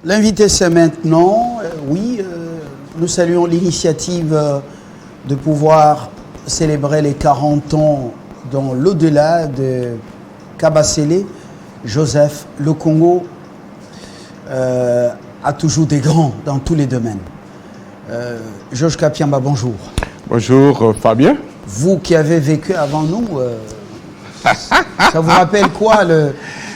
L'invité, c'est maintenant. Nous saluons l'initiative de pouvoir célébrer les 40 ans dans l'au-delà de Kabasele. Joseph, le Congo a toujours des grands dans tous les domaines. Georges Kapiamba, bonjour. Bonjour Fabien. Vous qui avez vécu avant nous, ça vous rappelle quoi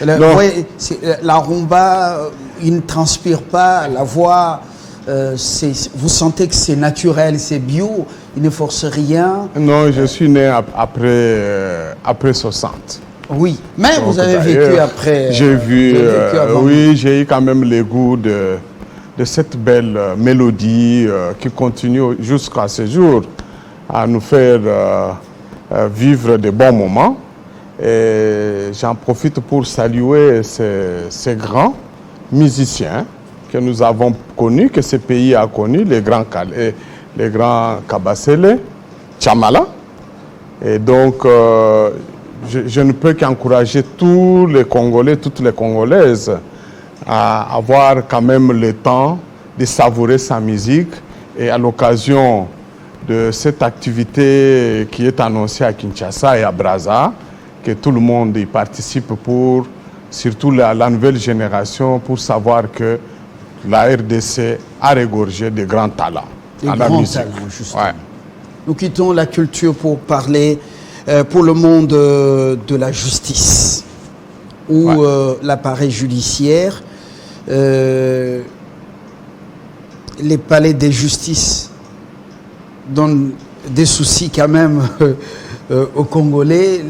la rumba, il ne transpire pas, la voix, vous sentez que c'est naturel, c'est bio, il ne force rien. Non, je suis né après 60. Oui, mais donc, vous avez vécu après. J'ai vu, j'ai eu quand même le goût de cette belle mélodie qui continue jusqu'à ce jour à nous faire vivre de bons moments. Et j'en profite pour saluer ces grands musiciens que nous avons connus, que ce pays a connus, les grands Kabasele, Tchamala. Et donc, je ne peux qu'encourager tous les Congolais, toutes les Congolaises à avoir quand même le temps de savourer sa musique. Et à l'occasion de cette activité qui est annoncée à Kinshasa et à Brazza, que tout le monde y participe pour, surtout la nouvelle génération, pour savoir que la RDC a regorgé de grands talents. Des grands talents, justement. Ouais. Nous quittons la culture pour parler pour le monde de la justice, où l'appareil judiciaire, les palais des justices donnent des soucis quand même aux Congolais.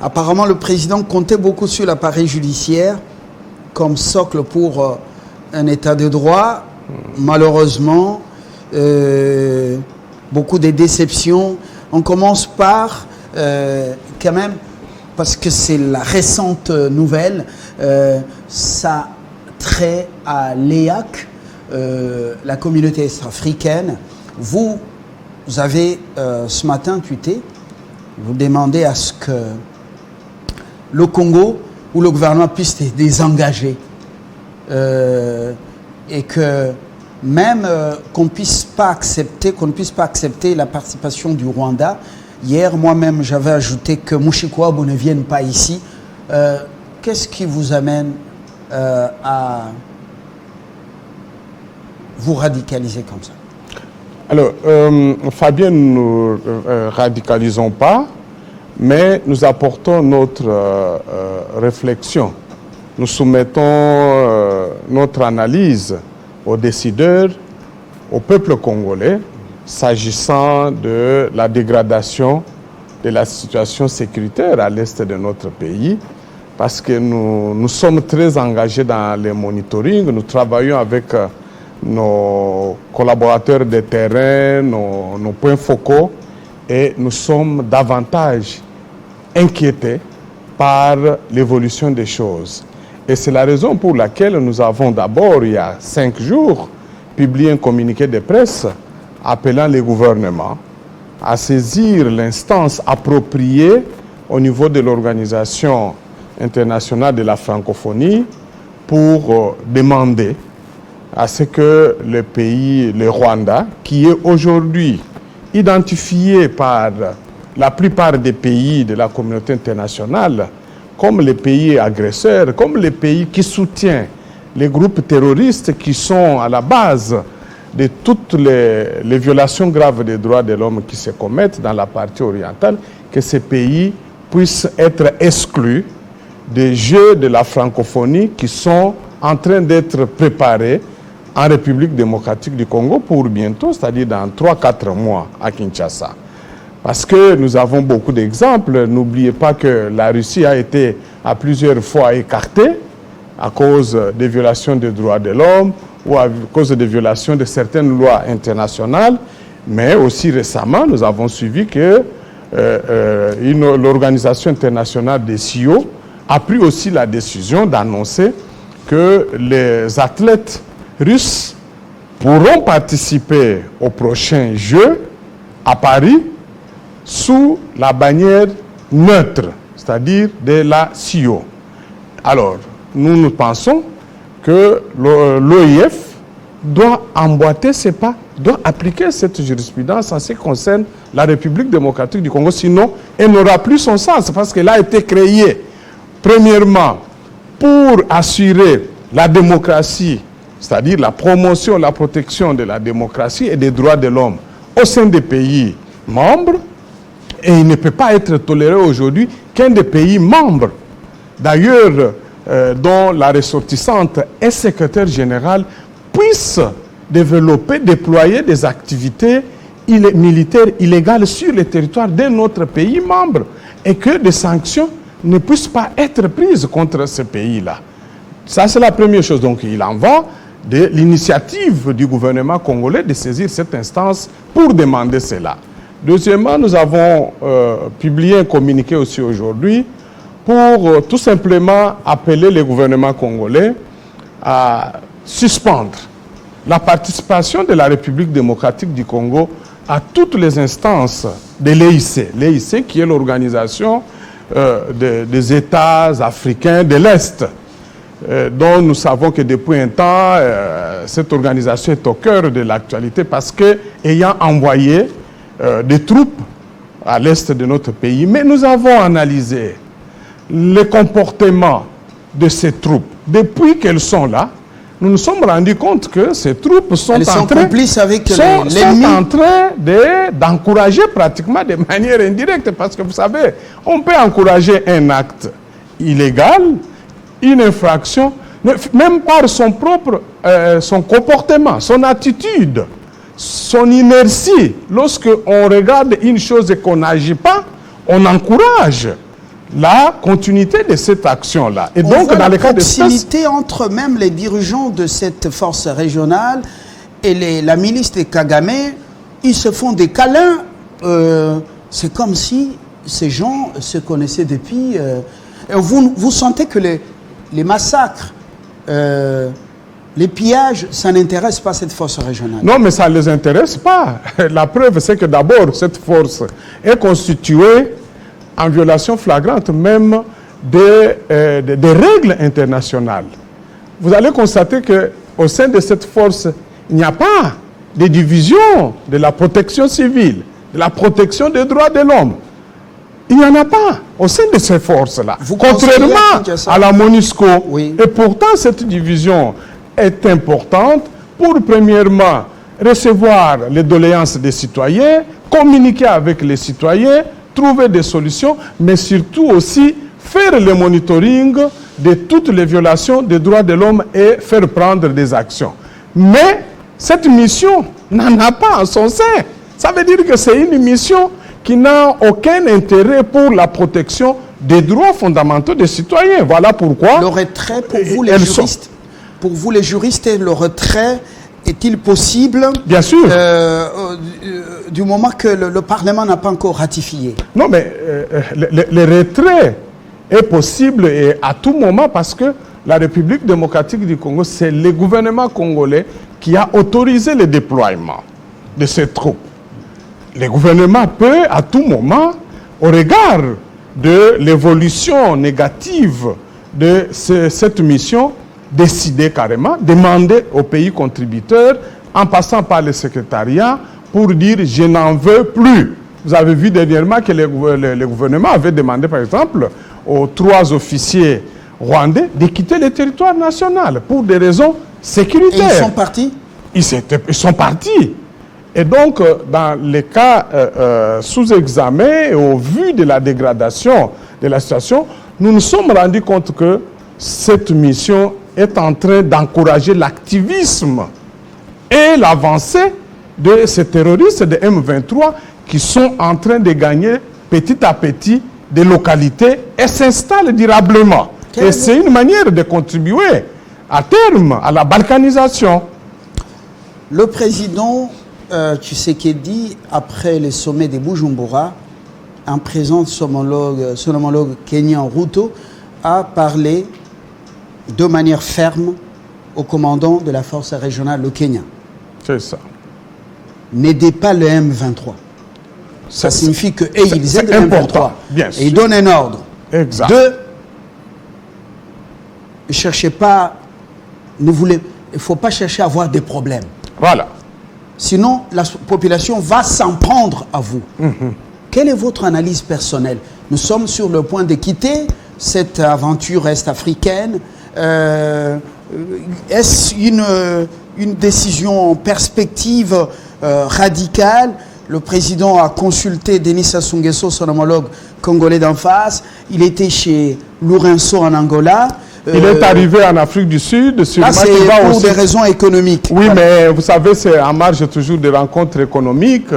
Apparemment, le président comptait beaucoup sur l'appareil judiciaire comme socle pour un état de droit. Malheureusement, beaucoup de déceptions. On commence par, quand même, parce que c'est la récente nouvelle, ça trait à l'EAC, la communauté est-africaine. Vous avez ce matin tweeté, vous demandez à ce que le Congo ou le gouvernement puisse se désengager et que même qu'on ne puisse pas accepter la participation du Rwanda. Hier, moi-même, j'avais ajouté que Mushikouabou ne vienne pas ici. Qu'est-ce qui vous amène à vous radicaliser comme ça? Alors, Fabien, nous ne radicalisons pas, mais nous apportons notre réflexion. Nous soumettons notre analyse aux décideurs, au peuple congolais, s'agissant de la dégradation de la situation sécuritaire à l'est de notre pays, parce que nous sommes très engagés dans le monitoring, nous travaillons avec nos collaborateurs de terrain, nos points focaux, et nous sommes davantage inquiétés par l'évolution des choses. Et c'est la raison pour laquelle nous avons d'abord, il y a 5 jours, publié un communiqué de presse appelant les gouvernements à saisir l'instance appropriée au niveau de l'Organisation internationale de la francophonie pour demander à ce que le pays, le Rwanda, qui est aujourd'hui identifié par la plupart des pays de la communauté internationale comme les pays agresseurs, comme les pays qui soutiennent les groupes terroristes qui sont à la base de toutes les violations graves des droits de l'homme qui se commettent dans la partie orientale, que ces pays puissent être exclus des Jeux de la francophonie qui sont en train d'être préparés en République démocratique du Congo pour bientôt, c'est-à-dire dans 3-4 mois à Kinshasa. Parce que nous avons beaucoup d'exemples. N'oubliez pas que la Russie a été à plusieurs fois écartée à cause des violations des droits de l'homme ou à cause des violations de certaines lois internationales. Mais aussi récemment, nous avons suivi que l'Organisation internationale des CIO a pris aussi la décision d'annoncer que les athlètes russes pourront participer aux prochains Jeux à Paris sous la bannière neutre, c'est-à-dire de la CIO. Alors, nous pensons que l'OIF doit emboîter ses pas, doit appliquer cette jurisprudence en ce qui concerne la République démocratique du Congo. Sinon, elle n'aura plus son sens parce qu'elle a été créée, premièrement, pour assurer la démocratie, c'est-à-dire la promotion, la protection de la démocratie et des droits de l'homme au sein des pays membres. Et il ne peut pas être toléré aujourd'hui qu'un des pays membres, d'ailleurs, dont la ressortissante est secrétaire générale, puisse développer, déployer des activités militaires illégales sur le territoire d'un autre pays membre et que des sanctions ne puissent pas être prises contre ce pays-là. Ça, c'est la première chose. Donc, il en va de l'initiative du gouvernement congolais de saisir cette instance pour demander cela. Deuxièmement, nous avons publié un communiqué aussi aujourd'hui pour tout simplement appeler le gouvernement congolais à suspendre la participation de la République démocratique du Congo à toutes les instances de l'EIC. L'EIC qui est l'organisation des États africains de l'Est, dont nous savons que depuis un temps, cette organisation est au cœur de l'actualité parce que, ayant envoyé des troupes à l'est de notre pays, mais nous avons analysé le comportement de ces troupes. Depuis qu'elles sont là, nous nous sommes rendus compte que ces troupes sont en train d'encourager pratiquement de manière indirecte, parce que vous savez, on peut encourager un acte illégal, une infraction, même par son propre son comportement, son attitude, son inertie. Lorsque on regarde une chose et qu'on n'agit pas, on encourage la continuité de cette action-là. Et donc, dans les cas de proximité entre même les dirigeants de cette force régionale et la milice de Kagame, ils se font des câlins. C'est comme si ces gens se connaissaient depuis. Vous sentez que les massacres, les pillages, ça n'intéresse pas cette force régionale? Non, mais ça ne les intéresse pas. La preuve, c'est que d'abord, cette force est constituée en violation flagrante même des règles internationales. Vous allez constater qu'au sein de cette force, il n'y a pas de division de la protection civile, de la protection des droits de l'homme. Il n'y en a pas au sein de ces forces-là. Contrairement à la MONUSCO. Oui. Et pourtant, cette division est importante pour, premièrement, recevoir les doléances des citoyens, communiquer avec les citoyens, trouver des solutions, mais surtout aussi faire le monitoring de toutes les violations des droits de l'homme et faire prendre des actions. Mais cette mission n'en a pas en son sein. Ça veut dire que c'est une mission qui n'a aucun intérêt pour la protection des droits fondamentaux des citoyens. Voilà pourquoi... Le retrait, pour vous les juristes, le retrait est-il possible? Bien sûr. Du moment que le Parlement n'a pas encore ratifié? Non, mais le retrait est possible et à tout moment parce que la République démocratique du Congo, c'est le gouvernement congolais qui a autorisé le déploiement de ces troupes. Le gouvernement peut à tout moment, au regard de l'évolution négative de cette mission, décider carrément, demander aux pays contributeurs, en passant par le secrétariat, pour dire « je n'en veux plus ». Vous avez vu dernièrement que le gouvernement avait demandé, par exemple, aux 3 officiers rwandais de quitter le territoire national pour des raisons sécuritaires. Et ils sont partis? Ils sont partis. Et donc, dans les cas sous examen et au vu de la dégradation de la situation, nous nous sommes rendus compte que cette mission est en train d'encourager l'activisme et l'avancée de ces terroristes de M23 qui sont en train de gagner petit à petit des localités et s'installent durablement. Et c'est une manière de contribuer à terme à la balkanisation. Le président Tshisekedi, après le sommet de Bujumbura, en présence de son homologue kenyan Ruto, a parlé de manière ferme au commandant de la force régionale, le Kenya. C'est ça. N'aidez pas le M23. Ça signifie que ils aident le M23. Bien sûr. Et ils donnent un ordre. Exact. Ne cherchez pas il ne faut pas chercher à avoir des problèmes. Voilà. Sinon, la population va s'en prendre à vous. Quelle est votre analyse personnelle? Nous sommes sur le point de quitter cette aventure est-africaine. Est-ce une décision en perspective radicale? Le président a consulté Denis Sassou Nguesso, son homologue congolais d'en face. Il était chez Lourenço en Angola. Il est arrivé en Afrique du Sud. Là, c'est pour des raisons économiques. Oui, mais vous savez, c'est en marge toujours des rencontres économiques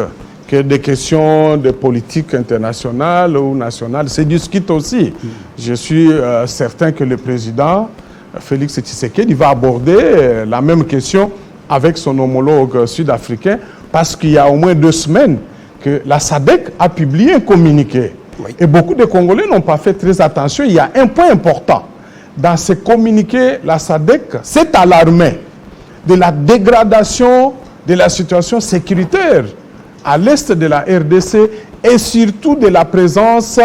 que des questions de politique internationale ou nationale se discutent aussi. Je suis certain que le président Félix Tshisekedi va aborder la même question avec son homologue sud-africain, parce qu'il y a au moins 2 semaines que la SADC a publié un communiqué. Oui. Et beaucoup de Congolais n'ont pas fait très attention. Il y a un point important. Dans ce communiqué, la SADC s'est alarmée de la dégradation de la situation sécuritaire à l'est de la RDC et surtout de la présence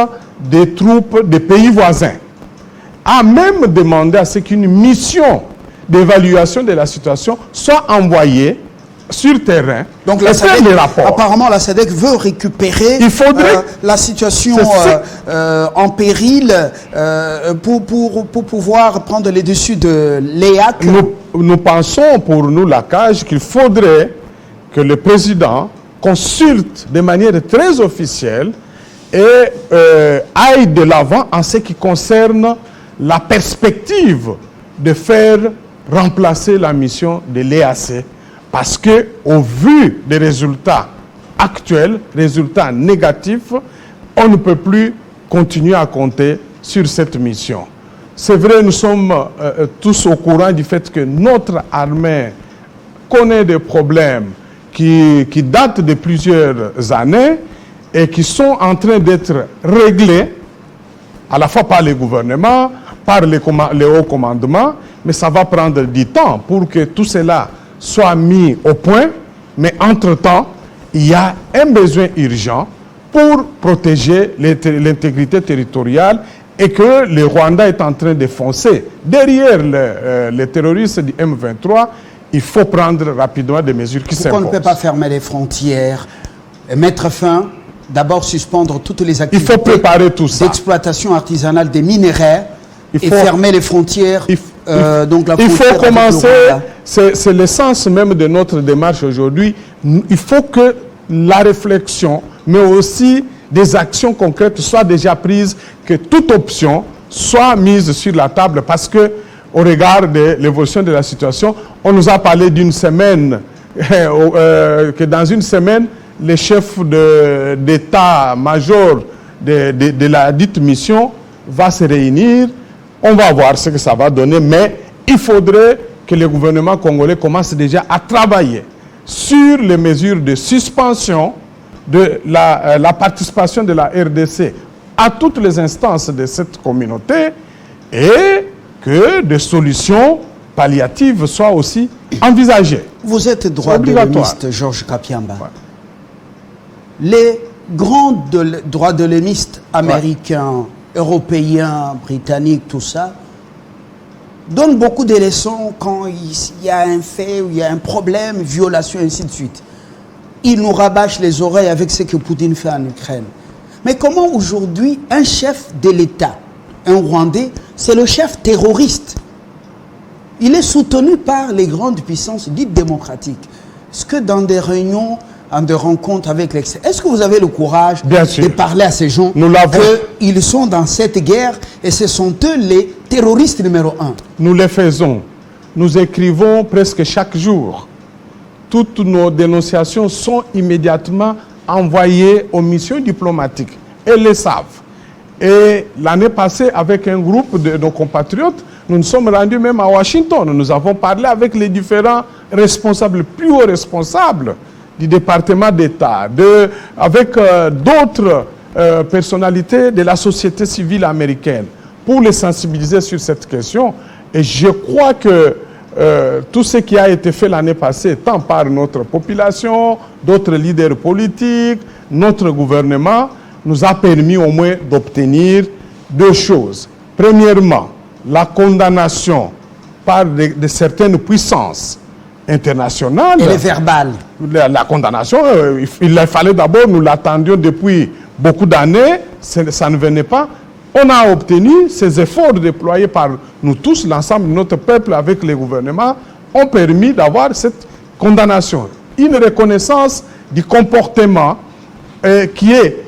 des troupes des pays voisins. A même demandé à ce qu'une mission d'évaluation de la situation soit envoyée sur terrain. Donc la SADC, apparemment la SADC veut récupérer la situation en péril pour pouvoir prendre les dessus de l'EAC. Nous pensons pour nous, la CAJ, qu'il faudrait que le président consulte de manière très officielle et aille de l'avant en ce qui concerne la perspective de faire remplacer la mission de l'EAC. Parce que, au vu des résultats actuels, résultats négatifs, on ne peut plus continuer à compter sur cette mission. C'est vrai, nous sommes tous au courant du fait que notre armée connaît des problèmes qui datent de plusieurs années et qui sont en train d'être réglés, à la fois par les gouvernements, par les hauts commandements, mais ça va prendre du temps pour que tout cela soit mis au point, mais entre-temps, il y a un besoin urgent pour protéger l'intégrité territoriale et que le Rwanda est en train de foncer derrière les terroristes du M23. Il faut prendre rapidement des mesures qui s'imposent. Pourquoi on ne peut pas fermer les frontières et mettre fin, d'abord suspendre toutes les activités d'exploitation artisanale des minerais et fermer les frontières? Donc la il faut commencer, c'est l'essence même de notre démarche aujourd'hui. Il faut que la réflexion, mais aussi des actions concrètes soient déjà prises, que toute option soit mise sur la table, parce que au regard de l'évolution de la situation, on nous a parlé d'une semaine, que dans une semaine, les chefs d'état-major de la dite mission va se réunir. On va voir ce que ça va donner, mais il faudrait que le gouvernement congolais commence déjà à travailler sur les mesures de suspension de la participation de la RDC à toutes les instances de cette communauté et que des solutions palliatives soient aussi envisagées. Vous êtes droit de l'homiste, Georges Kapiamba. Ouais. Les grands droits de l'homiste américains, européens, britanniques, tout ça, donnent beaucoup de leçons quand il y a un fait, ou il y a un problème, violation, et ainsi de suite. Ils nous rabâchent les oreilles avec ce que Poutine fait en Ukraine. Mais comment aujourd'hui un chef de l'État, un Rwandais, c'est le chef terroriste? Il est soutenu par les grandes puissances dites démocratiques. Est-ce que dans des réunions, de rencontres avec l'extérieur, est-ce que vous avez le courage de parler à ces gens qu'ils sont dans cette guerre et ce sont eux les terroristes numéro 1? Nous le faisons. Nous écrivons presque chaque jour. Toutes nos dénonciations sont immédiatement envoyées aux missions diplomatiques. Elles le savent. Et l'année passée, avec un groupe de nos compatriotes, nous nous sommes rendus même à Washington. Nous avons parlé avec les différents responsables, plus hauts responsables du département d'État, avec d'autres personnalités de la société civile américaine, pour les sensibiliser sur cette question. Et je crois que tout ce qui a été fait l'année passée, tant par notre population, d'autres leaders politiques, notre gouvernement, nous a permis au moins d'obtenir 2 choses. Premièrement, la condamnation par de certaines puissances internationales. Et les verbales. La condamnation, il fallait d'abord, nous l'attendions depuis beaucoup d'années, ça ne venait pas. On a obtenu ces efforts déployés par nous tous, l'ensemble de notre peuple avec les gouvernements, ont permis d'avoir cette condamnation. Une reconnaissance du comportement qui est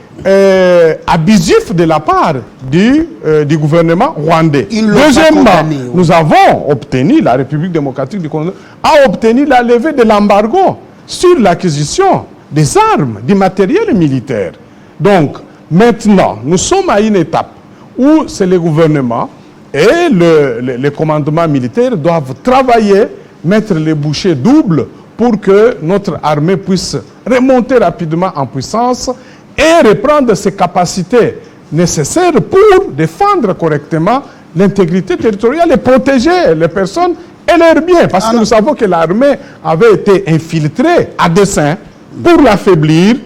abusif de la part du gouvernement rwandais. Deuxièmement, nous avons obtenu, la République démocratique du Congo a obtenu la levée de l'embargo sur l'acquisition des armes, du matériel militaire. Donc, maintenant, nous sommes à une étape où c'est le gouvernement et le commandement militaire doivent travailler, mettre les bouchées doubles pour que notre armée puisse remonter rapidement en puissance et reprendre ses capacités nécessaires pour défendre correctement l'intégrité territoriale et protéger les personnes et leurs biens. Parce que nous savons que l'armée avait été infiltrée à dessein pour l'affaiblir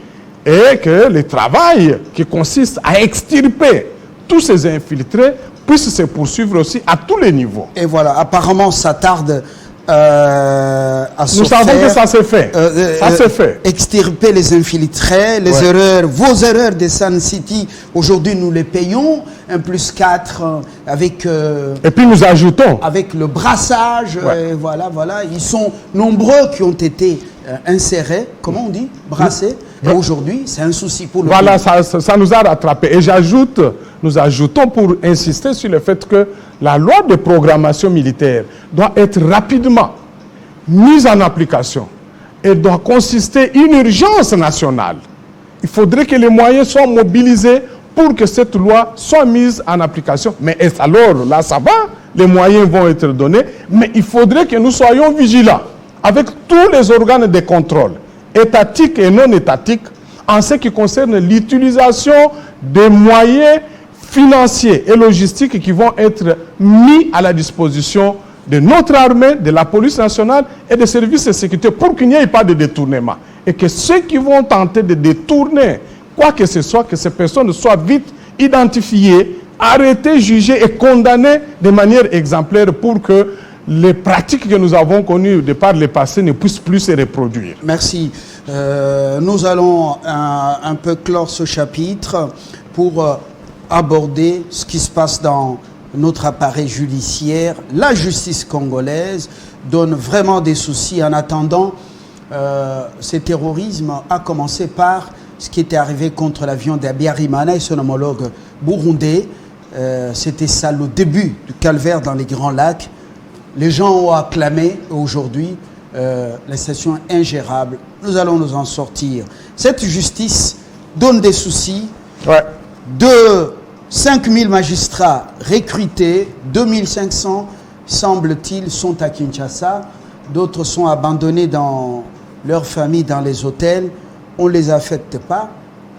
et que le travail qui consiste à extirper tous ces infiltrés puisse se poursuivre aussi à tous les niveaux. Et voilà, apparemment ça tarde à se faire. Nous savons que ça s'est fait. Ça s'est fait. Extirper les infiltrés, les erreurs, vos erreurs de Sun City, aujourd'hui nous les payons, 1+4 avec... et puis nous ajoutons. Avec le brassage, voilà, ils sont nombreux qui ont été insérés, comment on dit, brassés, et aujourd'hui c'est un souci pour le Voilà, ça nous a rattrapés. Et nous ajoutons pour insister sur le fait que la loi de programmation militaire doit être rapidement mise en application et doit consister une urgence nationale. Il faudrait que les moyens soient mobilisés pour que cette loi soit mise en application. Mais alors, là, ça va, les moyens vont être donnés, mais il faudrait que nous soyons vigilants avec tous les organes de contrôle, étatiques et non étatiques, en ce qui concerne l'utilisation des moyens financiers et logistiques qui vont être mis à la disposition de notre armée, de la police nationale et des services de sécurité pour qu'il n'y ait pas de détournement. Et que ceux qui vont tenter de détourner quoi que ce soit, que ces personnes soient vite identifiées, arrêtées, jugées et condamnées de manière exemplaire pour que les pratiques que nous avons connues de par le passé ne puissent plus se reproduire. Merci. Nous allons un peu clore ce chapitre pour aborder ce qui se passe dans notre appareil judiciaire. La justice congolaise donne vraiment des soucis. En attendant, ce terrorisme a commencé par ce qui était arrivé contre l'avion d'Abiyarimana et son homologue burundais. C'était ça le début du calvaire dans les Grands Lacs. Les gens ont acclamé aujourd'hui la situation ingérable. Nous allons nous en sortir. Cette justice donne des soucis. De 5000 magistrats recrutés, 2500, semble-t-il, sont à Kinshasa. D'autres sont abandonnés dans leur famille, dans les hôtels. On ne les affecte pas.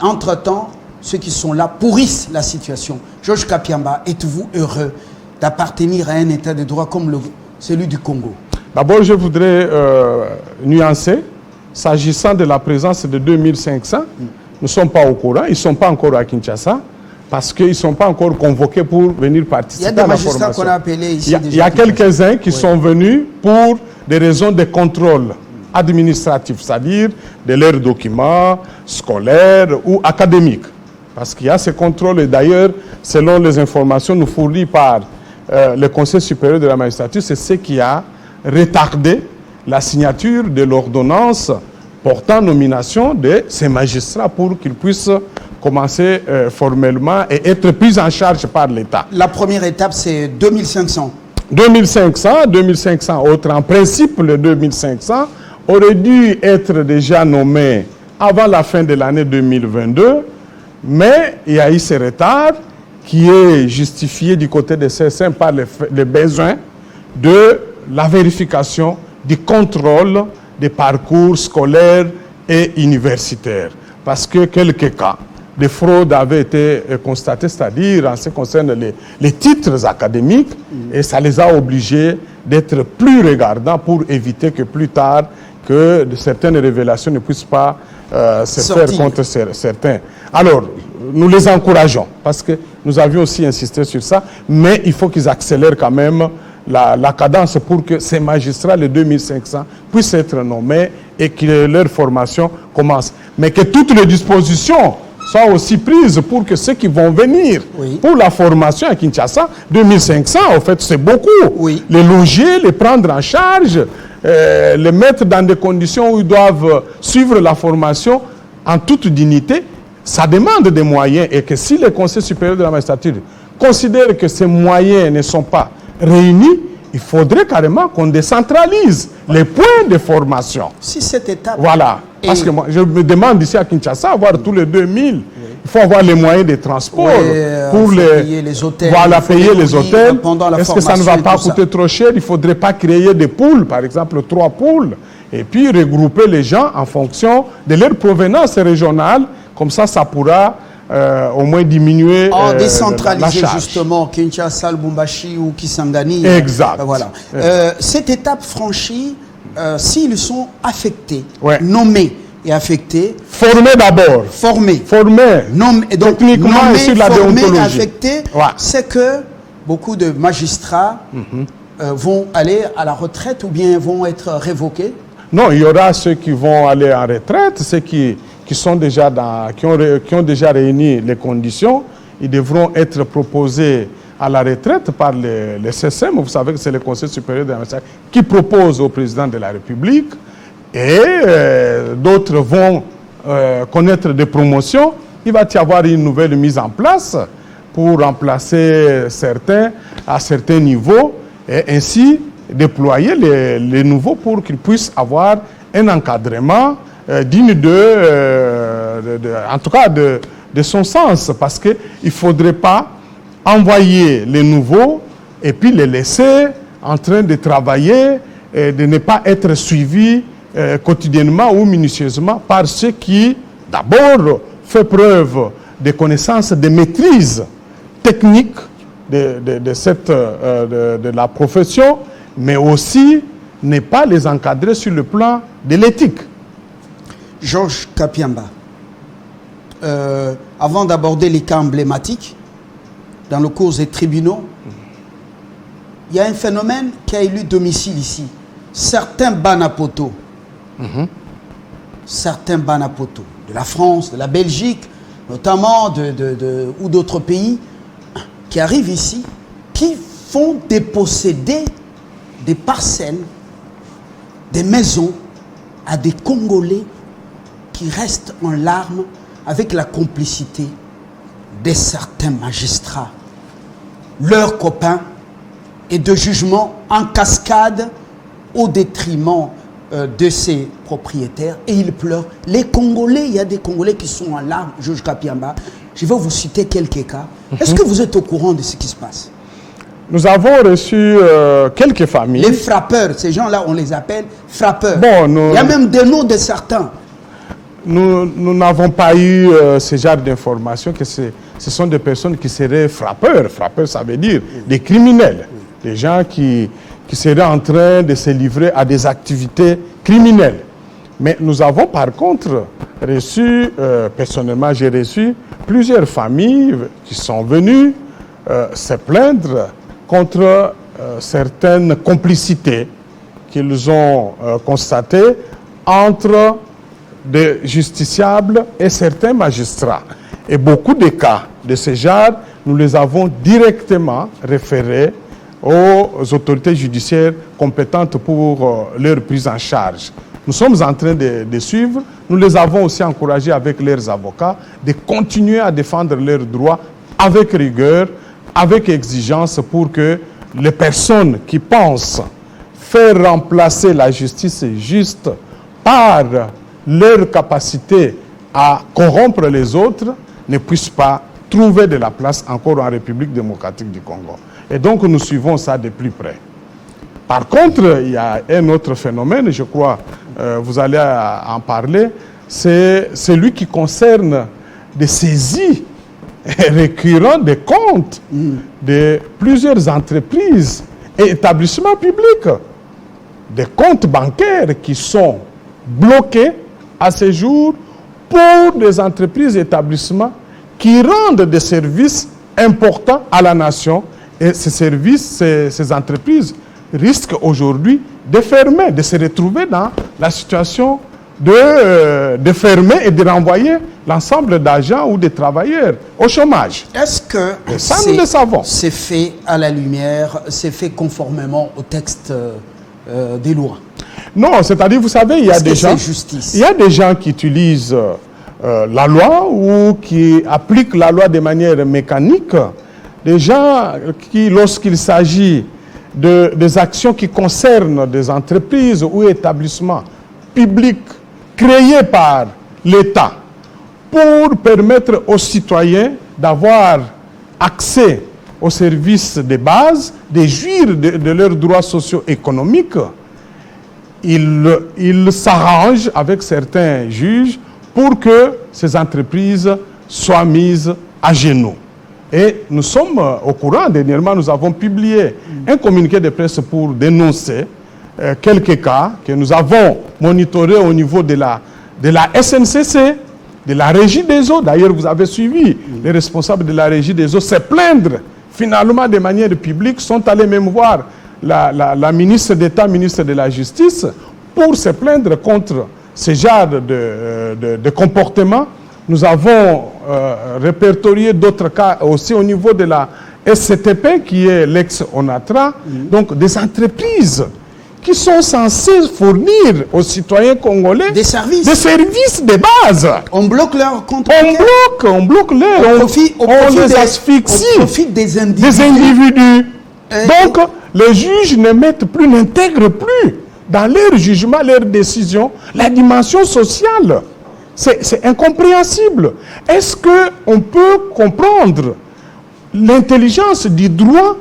Entre-temps, ceux qui sont là pourrissent la situation. Georges Kapiamba, êtes-vous heureux d'appartenir à un état de droit comme celui du Congo? D'abord, je voudrais nuancer. S'agissant de la présence de 2500, nous ne sommes pas au courant. Ils ne sont pas encore à Kinshasa parce qu'ils ne sont pas encore convoqués pour venir participer à la formation. Il y a des magistrats qu'on a appelés ici. Il y a quelques-uns qui sont venus pour des raisons de contrôle administratif, c'est-à-dire de leurs documents scolaires ou académiques. Parce qu'il y a ces contrôles et d'ailleurs, selon les informations nous fournies par le Conseil supérieur de la magistrature, c'est ce qui a retardé la signature de l'ordonnance portant nomination de ces magistrats pour qu'ils puissent commencer formellement et être pris en charge par l'État. La première étape, c'est 2500. 2500 autres. En principe, les 2500 auraient dû être déjà nommés avant la fin de l'année 2022, mais il y a eu ce retard qui est justifié du côté de CSM par les besoins de la vérification, du contrôle des parcours scolaires et universitaires. Parce que quelques cas de fraude avaient été constatés, c'est-à-dire en ce qui concerne les titres académiques, et ça les a obligés d'être plus regardants pour éviter que plus tard, que certaines révélations ne puissent pas se faire contre certains. Alors, nous les encourageons, parce que nous avions aussi insisté sur ça, mais il faut qu'ils accélèrent quand même la cadence pour que ces magistrats, les 2500, puissent être nommés et que leur formation commence. Mais que toutes les dispositions soient aussi prises pour que ceux qui vont venir pour la formation à Kinshasa, 2500, en fait, c'est beaucoup. Les loger, les prendre en charge, les mettre dans des conditions où ils doivent suivre la formation en toute dignité, ça demande des moyens et que si le Conseil supérieur de la magistrature considère que ces moyens ne sont pas réunis, il faudrait carrément qu'on décentralise les points de formation. Si cette étape... Voilà. Parce que moi, je me demande ici à Kinshasa, avoir tous les 2000, il faut avoir les moyens de transport pour payer les hôtels. Voilà, payer les hôtels. Est-ce que ça ne va pas coûter trop cher? Il ne faudrait pas créer des poules, par exemple 3 poules, et puis regrouper les gens en fonction de leur provenance régionale. Comme ça, ça pourra au moins diminuer décentraliser justement Kinshasa, Lubumbashi ou Kisangani. Exact. Voilà. Cette étape franchie, s'ils sont affectés, nommés et affectés. Formés d'abord. Formés. Nommés. Donc, techniquement et sur la déontologie. Affectés, c'est que beaucoup de magistrats vont aller à la retraite ou bien vont être révoqués. Non, il y aura ceux qui vont aller en retraite, ceux qui sont déjà qui ont déjà réuni les conditions. Ils devront être proposés à la retraite par le CSM. Vous savez que c'est le Conseil supérieur de la magistrature qui propose au président de la République. Et d'autres vont connaître des promotions. Il va y avoir une nouvelle mise en place pour remplacer certains à certains niveaux et ainsi déployer les nouveaux pour qu'ils puissent avoir un encadrement digne en tout cas de son sens, parce qu'il ne faudrait pas envoyer les nouveaux et puis les laisser en train de travailler et de ne pas être suivis quotidiennement ou minutieusement par ceux qui, d'abord, font preuve de connaissances, de maîtrise technique de la profession, mais aussi ne pas les encadrer sur le plan de l'éthique. Georges Kapiamba, avant d'aborder les cas emblématiques, dans le cours des tribunaux, il y a un phénomène qui a élu domicile ici. Certains Banapoto, certains Banapoto, de la France, de la Belgique, notamment ou d'autres pays, qui arrivent ici, qui font déposséder des parcelles, des maisons à des Congolais qui restent en larmes avec la complicité de certains magistrats, leurs copains, et de jugements en cascade au détriment de ces propriétaires. Et ils pleurent. Les Congolais, il y a des Congolais qui sont en larmes. Georges Kapiamba, je vais vous citer quelques cas. Est-ce que vous êtes au courant de ce qui se passe? Nous avons reçu quelques familles. Les frappeurs, ces gens-là, on les appelle frappeurs. Il y a même des noms de certains. Nous n'avons pas eu ce genre d'informations que ce sont des personnes qui seraient frappeurs. Frappeurs, ça veut dire des criminels. Des gens qui seraient en train de se livrer à des activités criminelles. Mais nous avons par contre reçu, personnellement j'ai reçu plusieurs familles qui sont venues se plaindre contre certaines complicités qu'ils ont constatées entre des justiciables et certains magistrats. Et beaucoup de cas de ce genre, nous les avons directement référés aux autorités judiciaires compétentes pour leur prise en charge. Nous sommes en train de suivre. Nous les avons aussi encouragés avec leurs avocats de continuer à défendre leurs droits avec rigueur, avec exigence pour que les personnes qui pensent faire remplacer la justice juste par leur capacité à corrompre les autres ne puissent pas trouver de la place encore en République démocratique du Congo. Et donc nous suivons ça de plus près. Par contre, il y a un autre phénomène, je crois, vous allez en parler, c'est celui qui concerne des saisies récurrentes des comptes de plusieurs entreprises et établissements publics. Des comptes bancaires qui sont bloqués à ce jour pour des entreprises et établissements qui rendent des services importants à la nation Et ces services, ces entreprises risquent aujourd'hui de fermer, de se retrouver dans la situation de fermer et de renvoyer l'ensemble d'agents ou de travailleurs au chômage. Est-ce que ça, nous le savons. C'est fait à la lumière, c'est fait conformément au texte des lois? Non, c'est-à-dire, vous savez, il y a des gens qui utilisent la loi ou qui appliquent la loi de manière mécanique. Des gens qui, lorsqu'il s'agit des actions qui concernent des entreprises ou établissements publics créés par l'État pour permettre aux citoyens d'avoir accès aux services de base, de jouir de leurs droits socio-économiques, ils s'arrangent avec certains juges pour que ces entreprises soient mises à genoux. Et nous sommes au courant. Dernièrement, nous avons publié un communiqué de presse pour dénoncer quelques cas que nous avons monitorés au niveau de la SNCC, de la Régie des eaux. D'ailleurs, vous avez suivi les responsables de la Régie des eaux se plaindre finalement de manière publique, sont allés même voir la ministre d'État, ministre de la Justice, pour se plaindre contre ce genre de comportement. Nous avons répertorié d'autres cas aussi au niveau de la SCTP, qui est l'ex-ONATRA, donc des entreprises qui sont censées fournir aux citoyens congolais des services de base. On bloque leur compte. On bloque leur. On les asphyxie. Au profit des individus. Donc, les juges n'intègrent plus dans leur jugement, leur décision, la dimension sociale. C'est incompréhensible. Est-ce qu'on peut comprendre l'intelligence du droit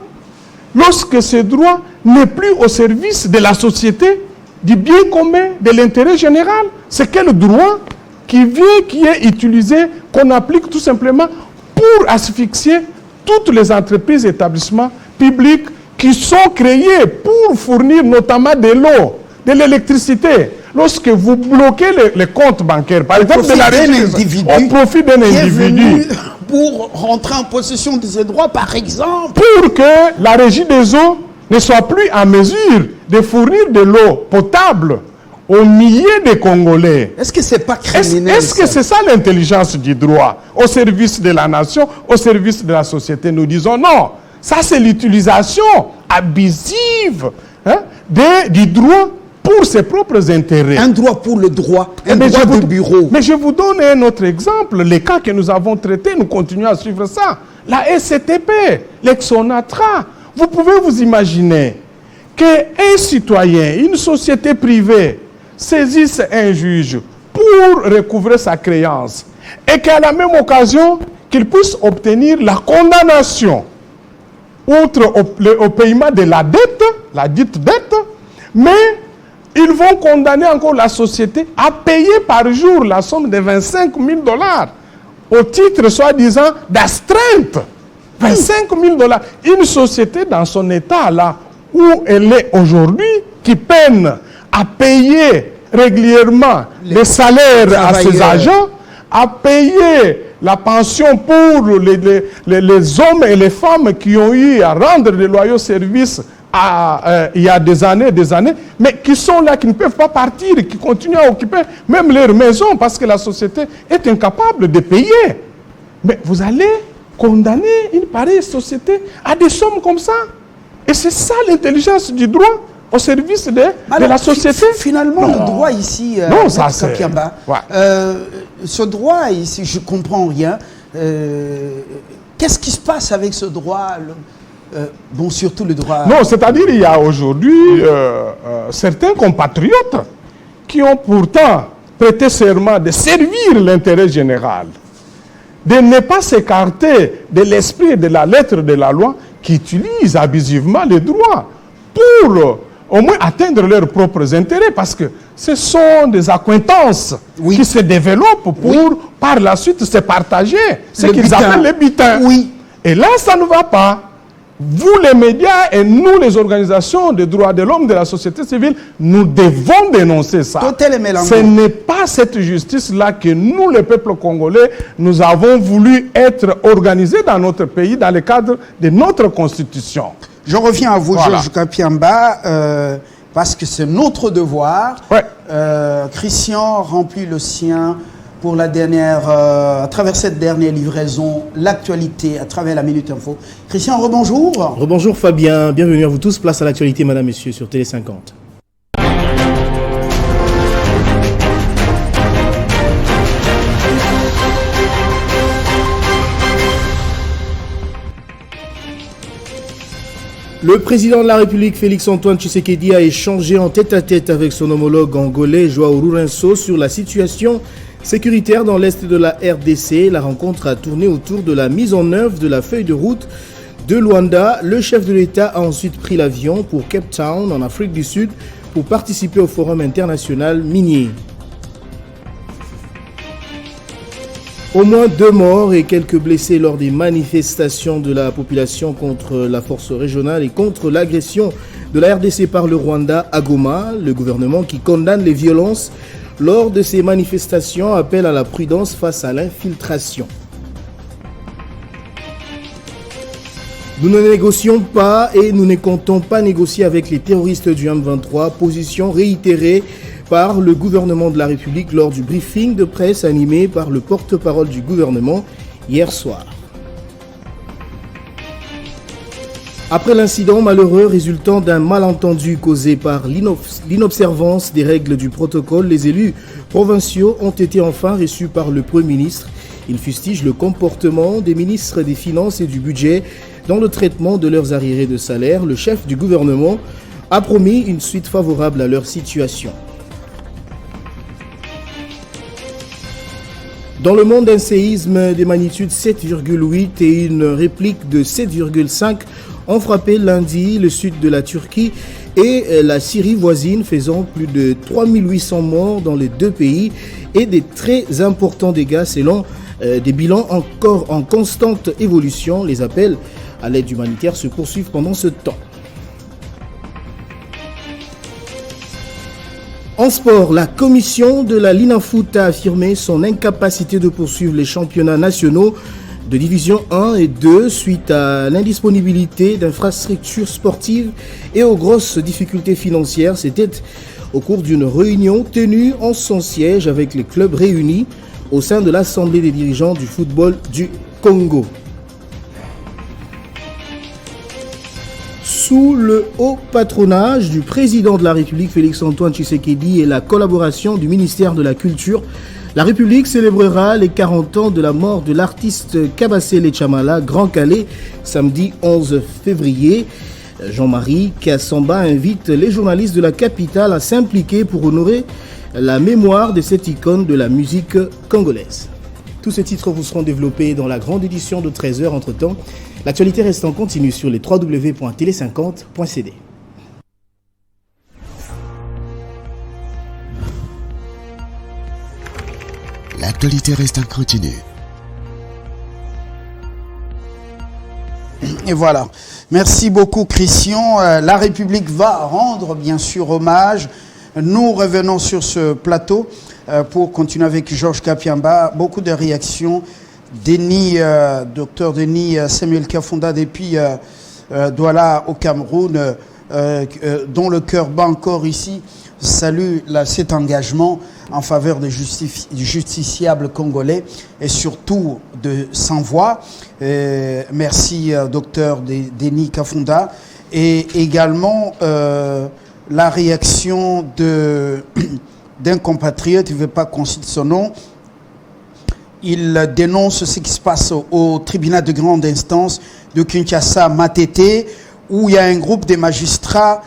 lorsque ce droit n'est plus au service de la société, du bien commun, de l'intérêt général? C'est quel droit qui est utilisé, qu'on applique tout simplement pour asphyxier toutes les entreprises et établissements publics qui sont créés pour fournir notamment de l'eau, de l'électricité? Lorsque vous bloquez les comptes bancaires, par exemple, de la Régie, au profit d'un individu, pour rentrer en possession de ses droits, par exemple, pour que la Régie des eaux ne soit plus en mesure de fournir de l'eau potable aux milliers de Congolais. Est-ce que c'est pas criminel? Est-ce que c'est ça l'intelligence du droit, au service de la nation, au service de la société? Nous disons non. Ça, c'est l'utilisation abusive du droit pour ses propres intérêts. Un droit pour le droit, un droit de bureau. Mais je vous donne un autre exemple. Les cas que nous avons traités, nous continuons à suivre ça. La SCTP, l'ex-ONATRA. Vous pouvez vous imaginer qu'un citoyen, une société privée, saisisse un juge pour recouvrer sa créance et qu'à la même occasion, qu'il puisse obtenir la condamnation outre au paiement de la dette, la dite dette, mais ils vont condamner encore la société à payer par jour la somme de 25 000 $ au titre, soi-disant, d'astreinte. 25 000 $. Une société dans son état là où elle est aujourd'hui, qui peine à payer régulièrement les salaires à ses agents, à payer la pension pour les hommes et les femmes qui ont eu à rendre de loyaux services il y a des années, mais qui sont là, qui ne peuvent pas partir, qui continuent à occuper même leur maison parce que la société est incapable de payer. Mais vous allez condamner une pareille société à des sommes comme ça. Et c'est ça l'intelligence du droit au service de la société. Finalement, le droit ici, non, ça c'est... ce droit ici, je ne comprends rien. Qu'est-ce qui se passe avec ce droit bon, surtout le droit... Non, c'est-à-dire il y a aujourd'hui certains compatriotes qui ont pourtant prêté serment de servir l'intérêt général, de ne pas s'écarter de l'esprit et de la lettre de la loi, qui utilisent abusivement les droits pour au moins atteindre leurs propres intérêts, parce que ce sont des accointances qui se développent pour par la suite se partager ce qu'ils appellent les butins. Oui. Et là, ça ne va pas. vous les médias et nous les organisations des droits de l'homme, de la société civile, nous devons dénoncer ça. Ce n'est pas cette justice-là que nous, le peuple congolais, nous avons voulu être organisés dans notre pays, dans le cadre de notre constitution. Je reviens à vous, Georges Kapiamba, parce que c'est notre devoir. Ouais. Christian remplit le sien pour la dernière, à travers cette dernière livraison, l'actualité à travers la Minute Info. Christian, rebonjour. Rebonjour Fabien, bienvenue à vous tous. Place à l'actualité, madame, messieurs, sur Télé 50. Le président de la République, Félix-Antoine Tshisekedi, a échangé en tête-à-tête avec son homologue angolais, João Lourenço, sur la situation sécuritaire dans l'est de la RDC. La rencontre a tourné autour de la mise en œuvre de la feuille de route de Luanda. Le chef de l'État a ensuite pris l'avion pour Cape Town, en Afrique du Sud, pour participer au Forum international minier. Au moins 2 morts et quelques blessés lors des manifestations de la population contre la force régionale et contre l'agression de la RDC par le Rwanda à Goma. Le gouvernement qui condamne les violences lors de ces manifestations appelle à la prudence face à l'infiltration. Nous ne négocions pas et nous ne comptons pas négocier avec les terroristes du M23, position réitérée par le gouvernement de la République lors du briefing de presse animé par le porte-parole du gouvernement hier soir. Après l'incident malheureux résultant d'un malentendu causé par l'inobservance des règles du protocole, les élus provinciaux ont été enfin reçus par le Premier ministre. Ils fustigent le comportement des ministres des Finances et du Budget dans le traitement de leurs arriérés de salaire. Le chef du gouvernement a promis une suite favorable à leur situation. Dans le monde, un séisme de magnitude 7,8 et une réplique de 7,5 ont frappé lundi le sud de la Turquie et la Syrie voisine, faisant plus de 3800 morts dans les deux pays et des très importants dégâts selon des bilans encore en constante évolution. Les appels à l'aide humanitaire se poursuivent pendant ce temps. En sport, la commission de la Linafoot a affirmé son incapacité de poursuivre les championnats nationaux de division 1 et 2 suite à l'indisponibilité d'infrastructures sportives et aux grosses difficultés financières. C'était au cours d'une réunion tenue en son siège avec les clubs réunis au sein de l'Assemblée des dirigeants du football du Congo. Sous le haut patronage du président de la République, Félix-Antoine Tshisekedi, et la collaboration du ministère de la Culture, la République célébrera les 40 ans de la mort de l'artiste Kabasele Chamala, Grand Calais, samedi 11 février. Jean-Marie Kassamba invite les journalistes de la capitale à s'impliquer pour honorer la mémoire de cette icône de la musique congolaise. Tous ces titres vous seront développés dans la grande édition de 13h. Entre-temps, l'actualité reste en continu sur les www.tele50.cd. L'actualité reste en continu. Et voilà. Merci beaucoup, Christian. La République va rendre, bien sûr, hommage. Nous revenons sur ce plateau pour continuer avec Georges Kapiamba. Beaucoup de réactions. Docteur Denis Samuel Kafunda depuis Douala au Cameroun, dont le cœur bat encore ici, salue cet engagement en faveur des justiciables congolais et surtout de sans-voix. Merci docteur Denis Kafunda. Et également la réaction d'un compatriote, je ne vais pas qu'on cite son nom. Il dénonce ce qui se passe au tribunal de grande instance de Kinshasa, Matete, où il y a un groupe de magistrats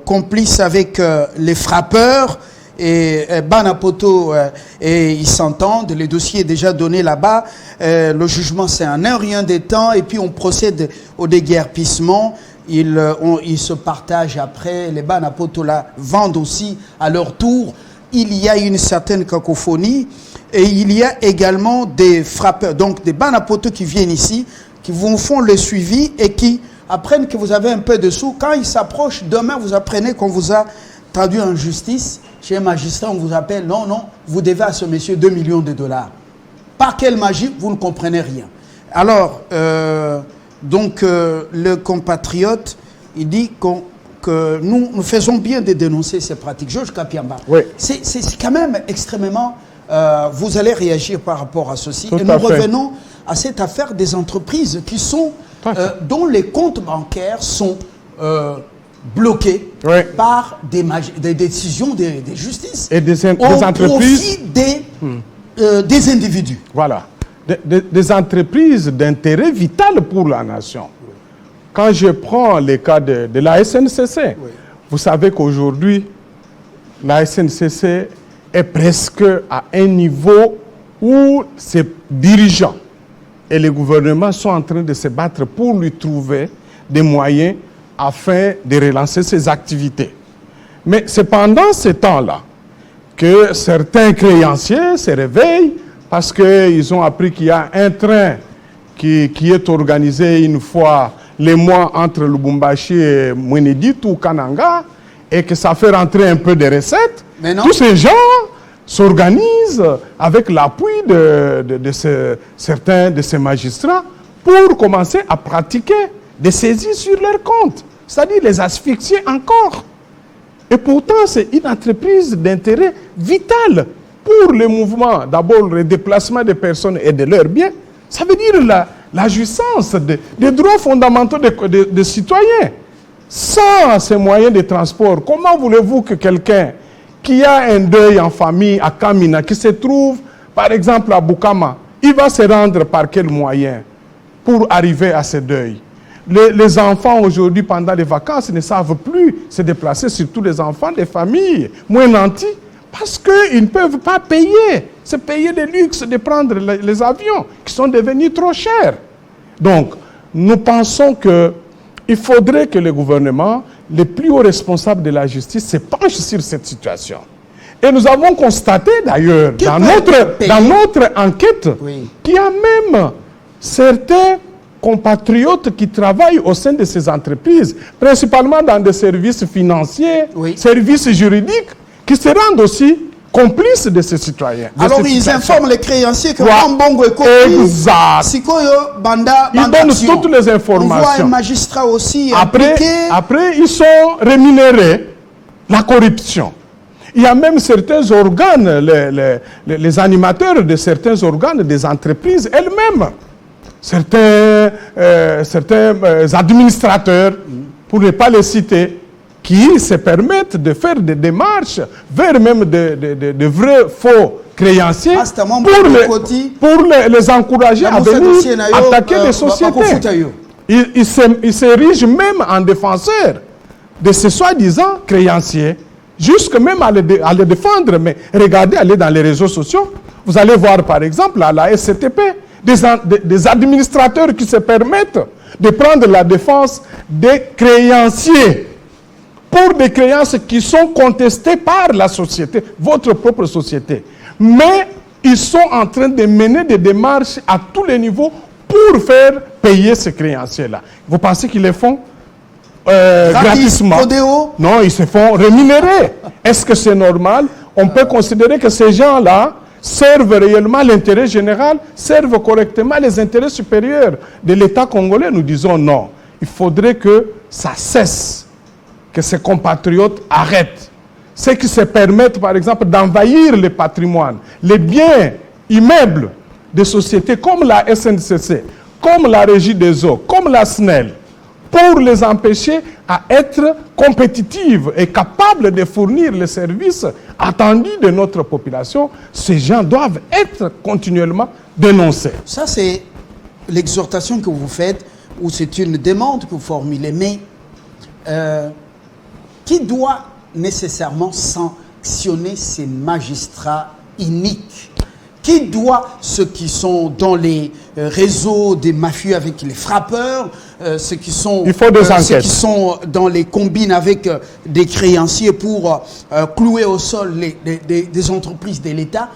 complices avec les frappeurs et Banapoto, et ils s'entendent. Le dossier est déjà donné là-bas. Le jugement, c'est en un rien de temps, et puis on procède au déguerpissement. Ils se partagent après. Les Banapoto là vendent aussi à leur tour. Il y a une certaine cacophonie. Et il y a également des frappeurs, donc des Banapoto qui viennent ici, qui vous font le suivi et qui apprennent que vous avez un peu de sous. Quand ils s'approchent, demain, vous apprenez qu'on vous a traduit en justice. Chez un magistrat, on vous appelle, non, vous devez à ce monsieur 2 millions de dollars. Par quelle magie, vous ne comprenez rien. Alors, le compatriote, il dit que nous faisons bien de dénoncer ces pratiques. Georges Kapiamba, oui. C'est quand même extrêmement... vous allez réagir par rapport à ceci. Tout et nous revenons à cette affaire des entreprises qui sont, dont les comptes bancaires sont bloqués par des décisions des justices et des profit entreprises des individus. Voilà, des entreprises d'intérêt vital pour la nation. Quand je prends les cas de la SNCC, vous savez qu'aujourd'hui, la SNCC est presque à un niveau où ses dirigeants et les gouvernements sont en train de se battre pour lui trouver des moyens afin de relancer ses activités. Mais c'est pendant ce temps-là que certains créanciers se réveillent parce qu'ils ont appris qu'il y a un train qui est organisé une fois les mois entre Lubumbashi et Mweneditu ou Kananga et que ça fait rentrer un peu de recettes. Tous ces gens s'organisent avec l'appui de certains de ces magistrats pour commencer à pratiquer des saisies sur leurs comptes, c'est-à-dire les asphyxier encore. Et pourtant, c'est une entreprise d'intérêt vital pour le mouvement, d'abord le déplacement des personnes et de leurs biens. Ça veut dire la jouissance des droits fondamentaux des citoyens. Sans ces moyens de transport, comment voulez-vous que quelqu'un qui a un deuil en famille à Kamina, qui se trouve par exemple à Bukama, il va se rendre par quel moyen pour arriver à ce deuil? Les enfants aujourd'hui, pendant les vacances, ne savent plus se déplacer, surtout les enfants des familles moins nantis, parce qu'ils ne peuvent pas se payer le luxe de prendre les avions, qui sont devenus trop chers. Donc, nous pensons qu'il faudrait que le gouvernement, les plus hauts responsables de la justice, se penchent sur cette situation. Et nous avons constaté d'ailleurs, dans notre enquête, qu'il y a même certains compatriotes qui travaillent au sein de ces entreprises, principalement dans des services financiers, services juridiques, qui se rendent aussi complices de ces citoyens. Alors ils informent les créanciers que ils donnent toutes les informations. On voit un magistrat aussi après, ils sont rémunérés. La corruption. Il y a même certains organes, les animateurs de certains organes des entreprises elles-mêmes. Certains administrateurs, pour ne pas les citer, qui se permettent de faire des démarches vers même de vrais faux créanciers pour les encourager à venir attaquer les sociétés. Ils s'érigent même en défenseurs de ces soi-disant créanciers, jusque même à les défendre. Mais regardez, allez dans les réseaux sociaux, vous allez voir par exemple à la SCTP, des administrateurs qui se permettent de prendre la défense des créanciers pour des créances qui sont contestées par la société, votre propre société. Mais ils sont en train de mener des démarches à tous les niveaux pour faire payer ces créanciers-là. Vous pensez qu'ils les font gratuitement? Non, ils se font rémunérer. Est-ce que c'est normal? On peut considérer que ces gens-là servent réellement l'intérêt général, servent correctement les intérêts supérieurs de l'État congolais. Nous disons non. Il faudrait que ça cesse, que ces compatriotes arrêtent. Ceux qui se permettent, par exemple, d'envahir les patrimoines, les biens immeubles des sociétés comme la SNCC, comme la Régie des eaux, comme la SNEL, pour les empêcher à être compétitives et capables de fournir les services attendus de notre population, ces gens doivent être continuellement dénoncés. Ça, c'est l'exhortation que vous faites, ou c'est une demande que vous formulez, mais qui doit nécessairement sanctionner ces magistrats iniques? Qui doit, ceux qui sont dans les réseaux des mafieux avec les frappeurs, ceux qui sont dans les combines avec des créanciers pour clouer au sol des entreprises de l'État,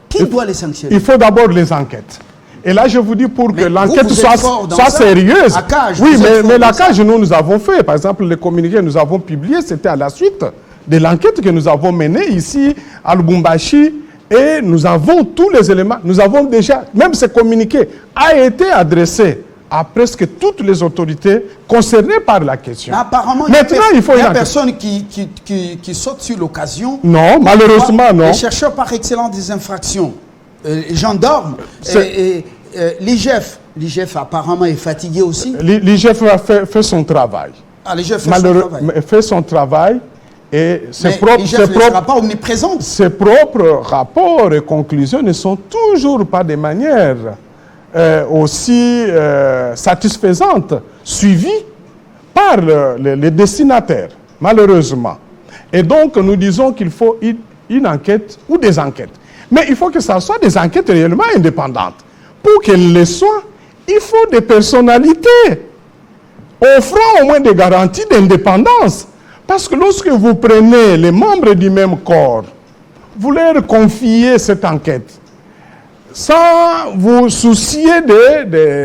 qui doit les sanctionner? Il faut d'abord les enquêtes. Et là, je vous dis, pour que Mais l'enquête vous soit êtes fort dans ça. sérieuse. À Cage, oui, vous êtes fort mais la dans ça. Cage, nous avons fait. Par exemple, les communiqués que nous avons publiés, c'était à la suite de l'enquête que nous avons menée ici à Lubumbashi. Et nous avons tous les éléments. Nous avons déjà, même ce communiqué a été adressé à presque toutes les autorités concernées par la question. Mais apparemment, Maintenant, il faut y a une personne qui saute sur l'occasion. Non, malheureusement, non. Les chercheurs par excellence des infractions, les gendarmes, l'IGF apparemment est fatigué aussi. L'IGF a fait son travail. Ah, l'IGF fait son travail. Fait son travail. Et l'IGF ne sera pas omniprésente. Ses propres rapports et conclusions ne sont toujours pas de manière aussi satisfaisante, suivies par les destinataires, malheureusement. Et donc, nous disons qu'il faut une enquête ou des enquêtes. Mais il faut que ça soit des enquêtes réellement indépendantes. Pour qu'elles le soient, il faut des personnalités offrant au moins des garanties d'indépendance. Parce que lorsque vous prenez les membres du même corps, vous leur confiez cette enquête, sans vous soucier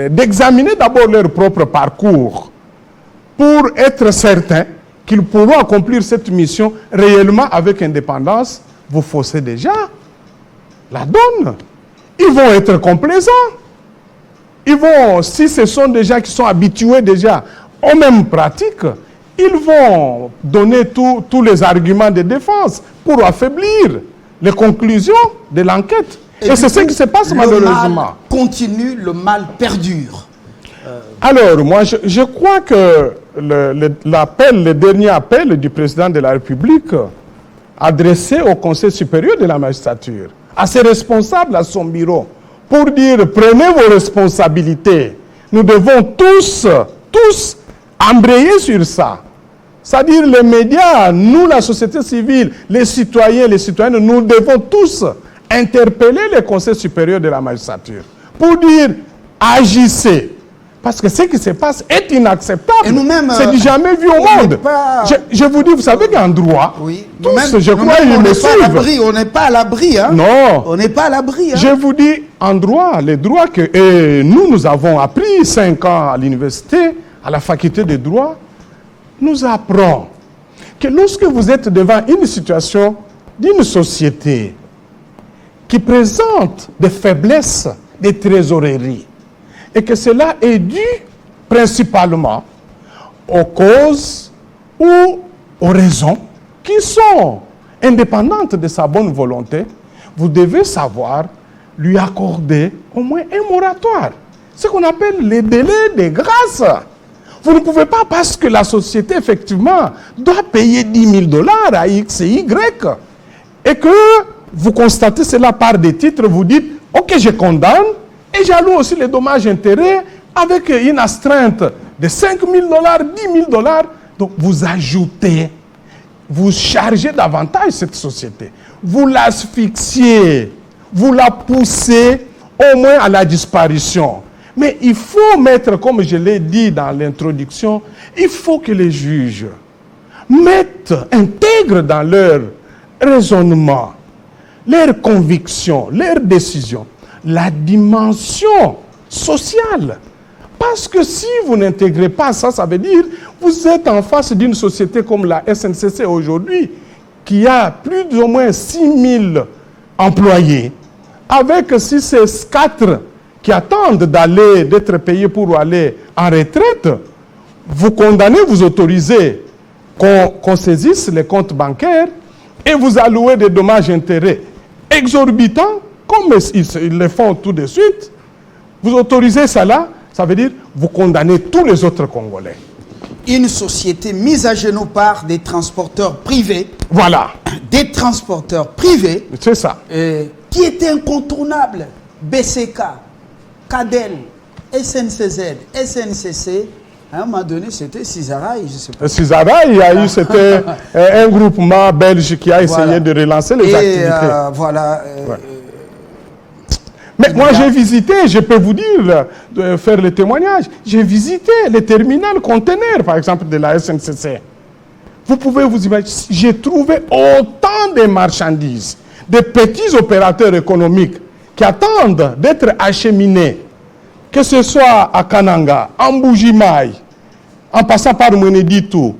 d'examiner d'abord leur propre parcours, pour être certain qu'ils pourront accomplir cette mission réellement avec indépendance, vous faussez déjà la donne. Ils vont être complaisants. Ils vont, si ce sont des gens qui sont habitués déjà aux mêmes pratiques, ils vont donner tous les arguments de défense pour affaiblir les conclusions de l'enquête. Et c'est ce qui se passe malheureusement. Le mal continue, le mal perdure. Alors, moi, je crois que le dernier appel du président de la République adressé au Conseil supérieur de la magistrature, à ses responsables, à son bureau, pour dire, prenez vos responsabilités. Nous devons tous embrayer sur ça. C'est-à-dire les médias, nous, la société civile, les citoyens, les citoyennes, nous devons tous interpeller le Conseil supérieur de la magistrature pour dire, agissez. Parce que ce qui se passe est inacceptable. Et nous-mêmes, c'est du jamais vu au monde. Je vous dis, vous savez qu'en droit, oui. tous, je crois, ils me suivent. On n'est pas à l'abri. Hein? Non. On n'est pas à l'abri. Hein? Je vous dis, en droit, les droits que nous avons appris 5 ans à l'université, à la faculté de droit, nous apprend que lorsque vous êtes devant une situation d'une société qui présente des faiblesses de trésorerie, et que cela est dû principalement aux causes ou aux raisons qui sont indépendantes de sa bonne volonté, vous devez savoir lui accorder au moins un moratoire. Ce qu'on appelle les délais de grâce. Vous ne pouvez pas, parce que la société, effectivement, doit payer $10 000 à X et Y, et que vous constatez cela par des titres, vous dites, ok, je condamne, et j'alloue aussi les dommages-intérêts avec une astreinte de $5 000, $10 000. Donc, vous ajoutez, vous chargez davantage cette société. Vous l'asphyxiez, vous la poussez au moins à la disparition. Mais il faut mettre, comme je l'ai dit dans l'introduction, il faut que les juges intègrent dans leur raisonnement, leurs convictions, leurs décisions, la dimension sociale. Parce que si vous n'intégrez pas ça, ça veut dire que vous êtes en face d'une société comme la SNCC aujourd'hui, qui a plus ou moins 6 000 employés, avec 6 et 4 qui attendent d'être payés pour aller en retraite. Vous condamnez, vous autorisez qu'on saisisse les comptes bancaires et vous allouez des dommages-intérêts exorbitants, comme ils le font tout de suite. Vous autorisez ça là, ça veut dire vous condamnez tous les autres Congolais. Une société mise à genoux par des transporteurs privés. Voilà. Des transporteurs privés. C'est ça. Qui étaient incontournables. BCK, CADEL, SNCZ, SNCC. À un moment donné, c'était Cisaraï, je ne sais pas. Cisaraï, c'était un groupement belge qui a essayé de relancer les activités. Ouais. Mais moi, j'ai visité, je peux vous dire, faire le témoignage, j'ai visité les terminals conteneurs, par exemple, de la SNCC. Vous pouvez vous imaginer, j'ai trouvé autant de marchandises, de petits opérateurs économiques qui qui attendent d'être acheminés, que ce soit à Kananga, en Bujimaï, en passant par Mweneditu,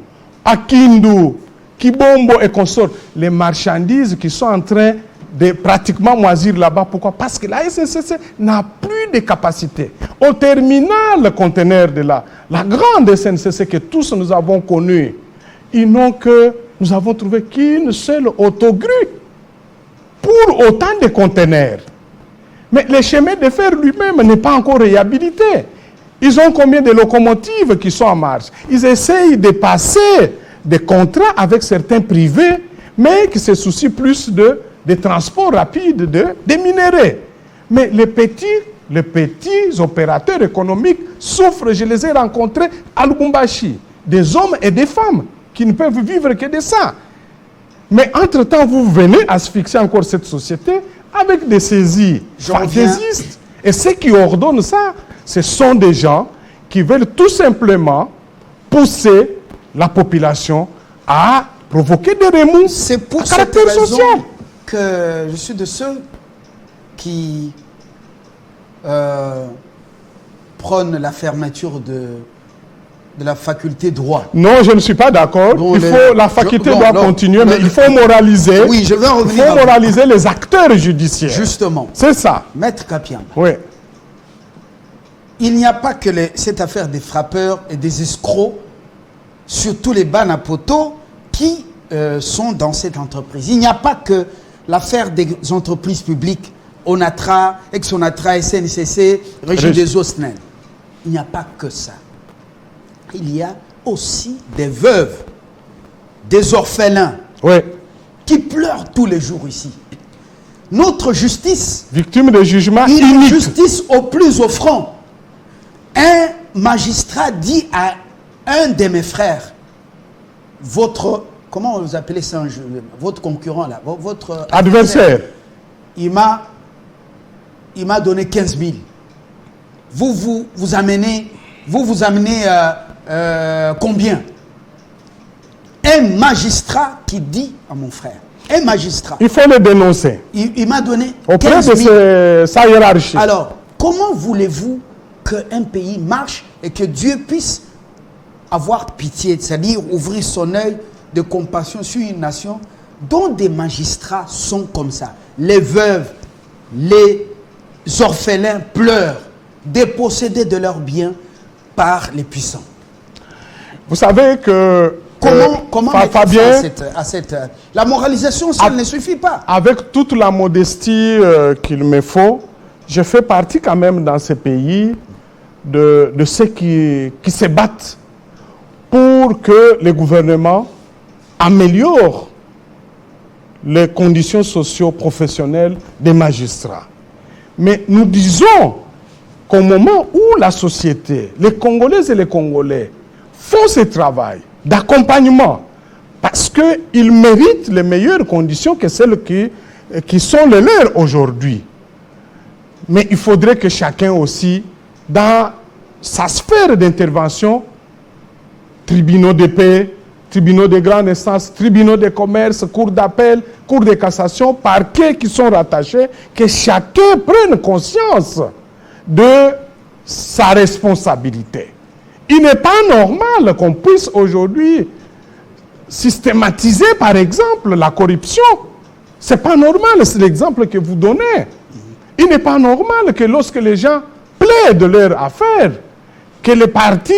à Kindu, Kibombo et consorts, les marchandises qui sont en train de pratiquement moisir là-bas. Pourquoi? Parce que la SNCC n'a plus de capacité. Au terminal conteneur de la grande SNCC que tous nous avons connue, nous avons trouvé qu'une seule autogrue pour autant de conteneurs. Mais le chemin de fer lui-même n'est pas encore réhabilité. Ils ont combien de locomotives qui sont en marche? Ils essayent de passer des contrats avec certains privés, mais qui se soucient plus des transports rapides des minéraux. Mais les petits opérateurs économiques souffrent. Je les ai rencontrés à Lubumbashi. Des hommes et des femmes qui ne peuvent vivre que de ça. Mais entre-temps, vous venez asphyxier encore cette société avec des saisies fantaisistes. Et ceux qui ordonnent ça, ce sont des gens qui veulent tout simplement pousser la population à provoquer des remous. C'est pour cette raison que je suis de ceux qui prônent la fermeture de la faculté droit. Non, je ne suis pas d'accord. Bon, la faculté doit continuer, mais il faut moraliser. Oui, je vais revenir. Il faut moraliser les acteurs judiciaires. Justement. C'est ça. Maître Kapiamba. Oui. Il n'y a pas que cette affaire des frappeurs et des escrocs, surtout les Banapoto, qui sont dans cette entreprise. Il n'y a pas que l'affaire des entreprises publiques, ONATRA, Ex-ONATRA, SNCC, Régie des eaux SNEL. Il n'y a pas que ça. Il y a aussi des veuves, des orphelins, qui pleurent tous les jours ici. Notre justice, victime de jugements une iniques. Justice au plus offrant. Un magistrat dit à un de mes frères, comment vous appelez ça, votre concurrent là, votre adversaire, il m'a donné 15 000. Vous amenez combien? Un magistrat qui dit à mon frère, un magistrat. Il faut le dénoncer. Il m'a donné auprès 15 000. de sa hiérarchie. Alors, comment voulez-vous qu'un pays marche et que Dieu puisse avoir pitié, c'est-à-dire ouvrir son œil de compassion sur une nation dont des magistrats sont comme ça? Les veuves, les orphelins pleurent, dépossédés de leurs biens par les puissants. Vous savez que comment Fabien, la moralisation, ça ne suffit pas. Avec toute la modestie qu'il me faut, je fais partie quand même dans ces pays de ceux qui se battent pour que le gouvernement améliore les conditions socio-professionnelles des magistrats. Mais nous disons qu'au moment où la société, les Congolaises et les Congolais font ce travail d'accompagnement, parce qu'ils méritent les meilleures conditions que celles qui sont les leurs aujourd'hui. Mais il faudrait que chacun aussi, dans sa sphère d'intervention, tribunaux de paix, tribunaux de grande instance, tribunaux de commerce, cours d'appel, cours de cassation, parquets qui sont rattachés, que chacun prenne conscience de sa responsabilité. Il n'est pas normal qu'on puisse aujourd'hui systématiser, par exemple, la corruption. Ce n'est pas normal, c'est l'exemple que vous donnez. Il n'est pas normal que lorsque les gens plaident leurs affaires, que les partis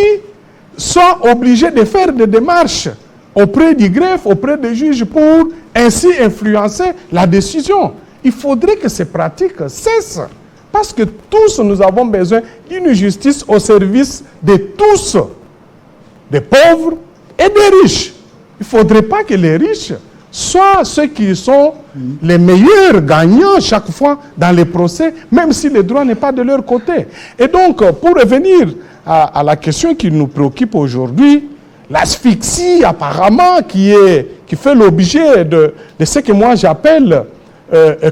soient obligés de faire des démarches auprès du greffe, auprès des juges pour ainsi influencer la décision. Il faudrait que ces pratiques cessent. Parce que tous, nous avons besoin d'une justice au service de tous, des pauvres et des riches. Il ne faudrait pas que les riches soient ceux qui sont les meilleurs gagnants chaque fois dans les procès, même si le droit n'est pas de leur côté. Et donc, pour revenir à la question qui nous préoccupe aujourd'hui, l'asphyxie apparemment qui fait l'objet de ce que moi j'appelle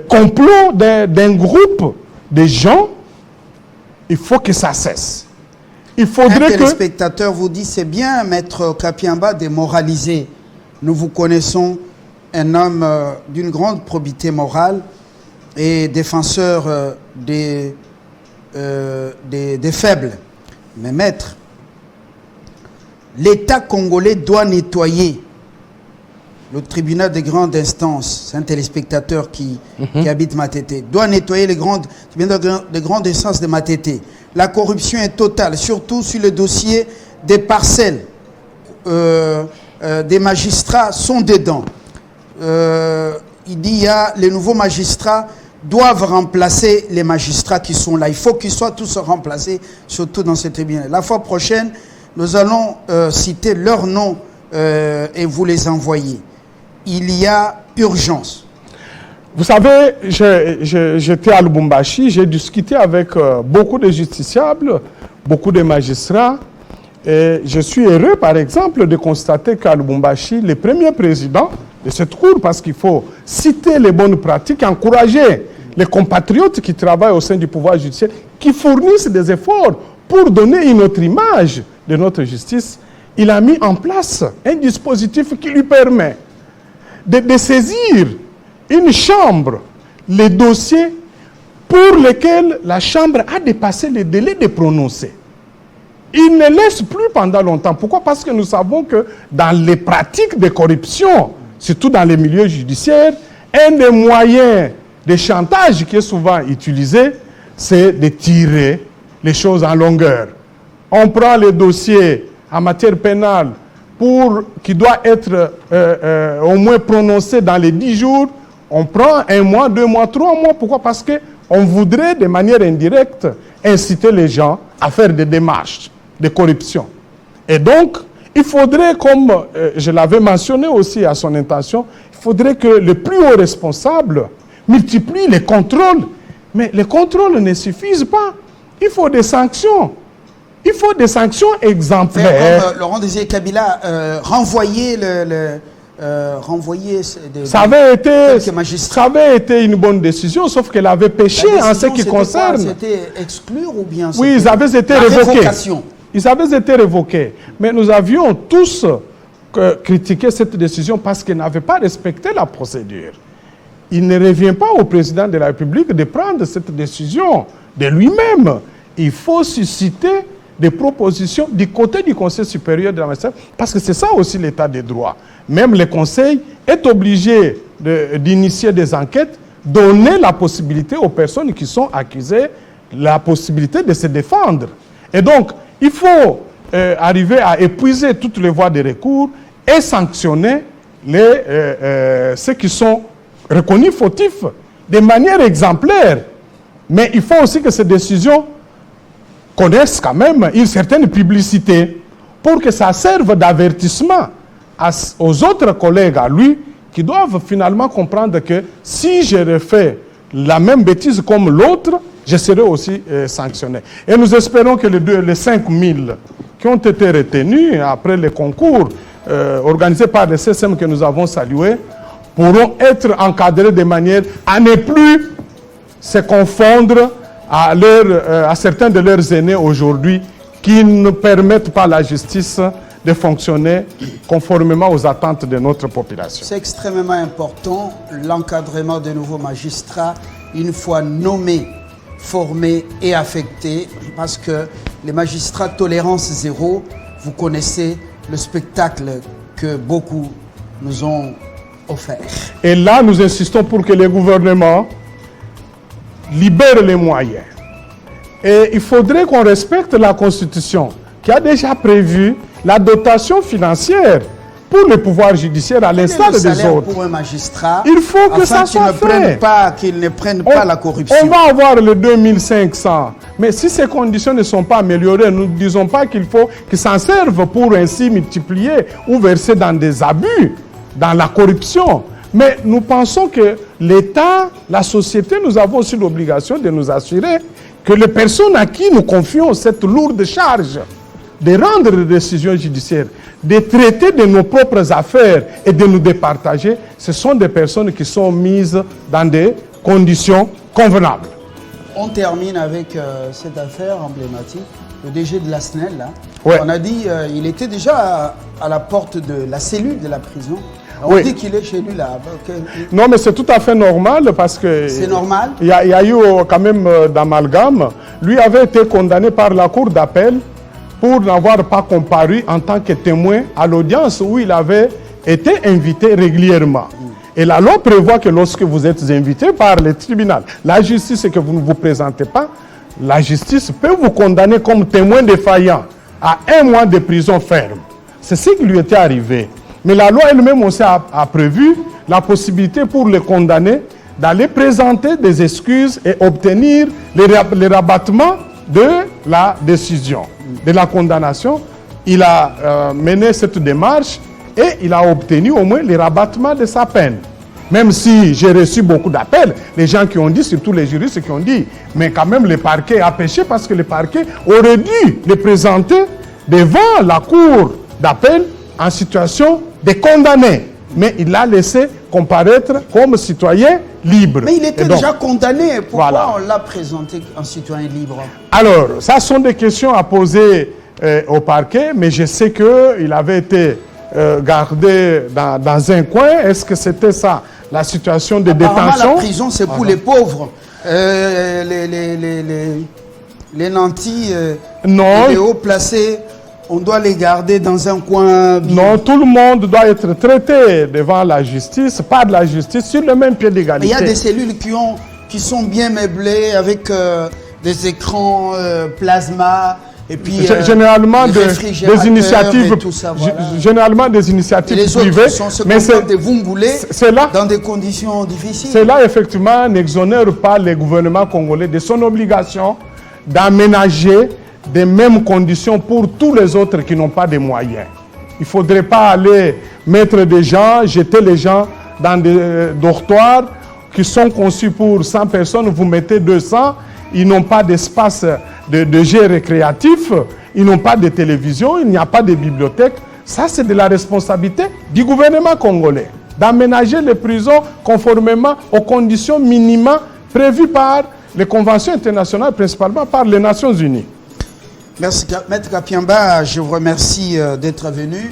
complot d'un groupe de gens, il faut que ça cesse. Il faudrait que... Les spectateurs vous disent, c'est bien, Maître Kapiamba, démoralisé. Nous vous connaissons un homme d'une grande probité morale et défenseur des faibles. Mais maître, l'État congolais doit nettoyer le tribunal de grande instance. C'est un téléspectateur qui habite Matete. Doit nettoyer le tribunal de grande instance de Matete. La corruption est totale, surtout sur le dossier des parcelles. Des magistrats sont dedans. Il dit les nouveaux magistrats doivent remplacer les magistrats qui sont là. Il faut qu'ils soient tous remplacés, surtout dans ce tribunal. La fois prochaine, nous allons citer leurs noms et vous les envoyer. Il y a urgence. Vous savez, j'étais à Lubumbashi, j'ai discuté avec beaucoup de justiciables, beaucoup de magistrats. Et je suis heureux, par exemple, de constater qu'à Lubumbashi, le premier président de cette cour, parce qu'il faut citer les bonnes pratiques, encourager les compatriotes qui travaillent au sein du pouvoir judiciaire, qui fournissent des efforts pour donner une autre image de notre justice, il a mis en place un dispositif qui lui permet de saisir une chambre, les dossiers pour lesquels la chambre a dépassé le délai de prononcer. Il ne laisse plus pendant longtemps. Pourquoi? Parce que nous savons que dans les pratiques de corruption, surtout dans les milieux judiciaires, un des moyens de chantage qui est souvent utilisé, c'est de tirer les choses en longueur. On prend les dossiers en matière pénale qui doit être au moins prononcé dans les 10 jours. On prend 1 mois, 2 mois, 3 mois. Pourquoi? Parce qu'on voudrait de manière indirecte inciter les gens à faire des démarches de corruption. Et donc, il faudrait, comme je l'avais mentionné aussi à son intention, il faudrait que le plus haut responsable multiplie les contrôles. Mais les contrôles ne suffisent pas. Il faut des sanctions. Il faut des sanctions exemplaires. Comme Laurent Désiré Kabila renvoyer ça avait été une bonne décision, sauf qu'elle avait péché en ce qui concerne. C'était exclure ou bien oui, ils avaient été révoqués. Ils avaient été révoqués. Mais nous avions tous critiqué cette décision parce qu'ils n'avaient pas respecté la procédure. Il ne revient pas au président de la République de prendre cette décision de lui-même. Il faut susciter des propositions du côté du Conseil supérieur de la magistrature, parce que c'est ça aussi l'état des droits. Même le Conseil est obligé d'initier des enquêtes, donner la possibilité aux personnes qui sont accusées, la possibilité de se défendre. Et donc, il faut arriver à épuiser toutes les voies de recours et sanctionner ceux qui sont reconnus fautifs de manière exemplaire. Mais il faut aussi que ces décisions connaissent quand même une certaine publicité pour que ça serve d'avertissement aux autres collègues à lui qui doivent finalement comprendre que si je refais la même bêtise comme l'autre, je serai aussi sanctionné. Et nous espérons que les 5000 qui ont été retenus après les concours organisés par le CSM que nous avons salués pourront être encadrés de manière à ne plus se confondre à certains de leurs aînés aujourd'hui qui ne permettent pas à la justice de fonctionner conformément aux attentes de notre population. C'est extrêmement important, l'encadrement de nouveaux magistrats, une fois nommés, formés et affectés, parce que les magistrats tolérance zéro, vous connaissez le spectacle que beaucoup nous ont offert. Et là, nous insistons pour que les gouvernements libère les moyens. Et il faudrait qu'on respecte la Constitution qui a déjà prévu la dotation financière pour le pouvoir judiciaire à l'instar des autres. Pour un magistrat, il faut que ça soit fait. Qu'ils ne prennent pas la corruption. On va avoir les 2500. Mais si ces conditions ne sont pas améliorées, nous ne disons pas qu'il faut qu'ils s'en servent pour ainsi multiplier ou verser dans des abus, dans la corruption. Mais nous pensons que l'État, la société, nous avons aussi l'obligation de nous assurer que les personnes à qui nous confions cette lourde charge de rendre des décisions judiciaires, de traiter de nos propres affaires et de nous départager, ce sont des personnes qui sont mises dans des conditions convenables. On termine avec cette affaire emblématique, le DG de la SNEL. Là. Ouais. On a dit qu'il était déjà à la porte de la cellule de la prison. On dit qu'il est chez lui là. Non, mais c'est tout à fait normal parce que... C'est normal? Il y a eu quand même d'amalgame. Lui avait été condamné par la cour d'appel pour n'avoir pas comparu en tant que témoin à l'audience où il avait été invité régulièrement. Et la loi prévoit que lorsque vous êtes invité par le tribunal, la justice et que vous ne vous présentez pas, la justice peut vous condamner comme témoin défaillant à 1 mois de prison ferme. C'est ce qui lui était arrivé. Mais la loi elle-même aussi a prévu la possibilité pour les condamnés d'aller présenter des excuses et obtenir les rabattements de la décision, de la condamnation. Il a mené cette démarche et il a obtenu au moins les rabattements de sa peine. Même si j'ai reçu beaucoup d'appels, les gens qui ont dit, surtout les juristes qui ont dit, mais quand même le parquet a péché parce que le parquet aurait dû le présenter devant la cour d'appel en situation de condamné. Mais il l'a laissé comparaître comme citoyen libre. Mais il était donc, déjà condamné. Pourquoi voilà. On l'a présenté en citoyen libre? Alors, ça sont des questions à poser au parquet, mais je sais qu'il avait été gardé dans un coin. Est-ce que c'était ça, la situation de détention? La prison, c'est pour les pauvres. Les nantis, les hauts placés, on doit les garder dans un coin. Non, tout le monde doit être traité devant la justice, par la justice, sur le même pied d'égalité. Il y a des cellules qui sont bien meublées avec des écrans plasma. Et puis, généralement des initiatives, ça, voilà. Généralement des initiatives les privées, autres sont se mais c'est là dans des conditions difficiles. Cela effectivement n'exonère pas le gouvernement congolais de son obligation d'aménager des mêmes conditions pour tous les autres qui n'ont pas de moyens. Il ne faudrait pas aller mettre des gens, jeter les gens dans des dortoirs qui sont conçus pour 100 personnes, vous mettez 200, ils n'ont pas d'espace de jeux récréatifs, ils n'ont pas de télévision, il n'y a pas de bibliothèque. Ça, c'est de la responsabilité du gouvernement congolais, d'aménager les prisons conformément aux conditions minimales prévues par les conventions internationales, principalement par les Nations Unies. Merci, Maître Kapiamba, je vous remercie d'être venu.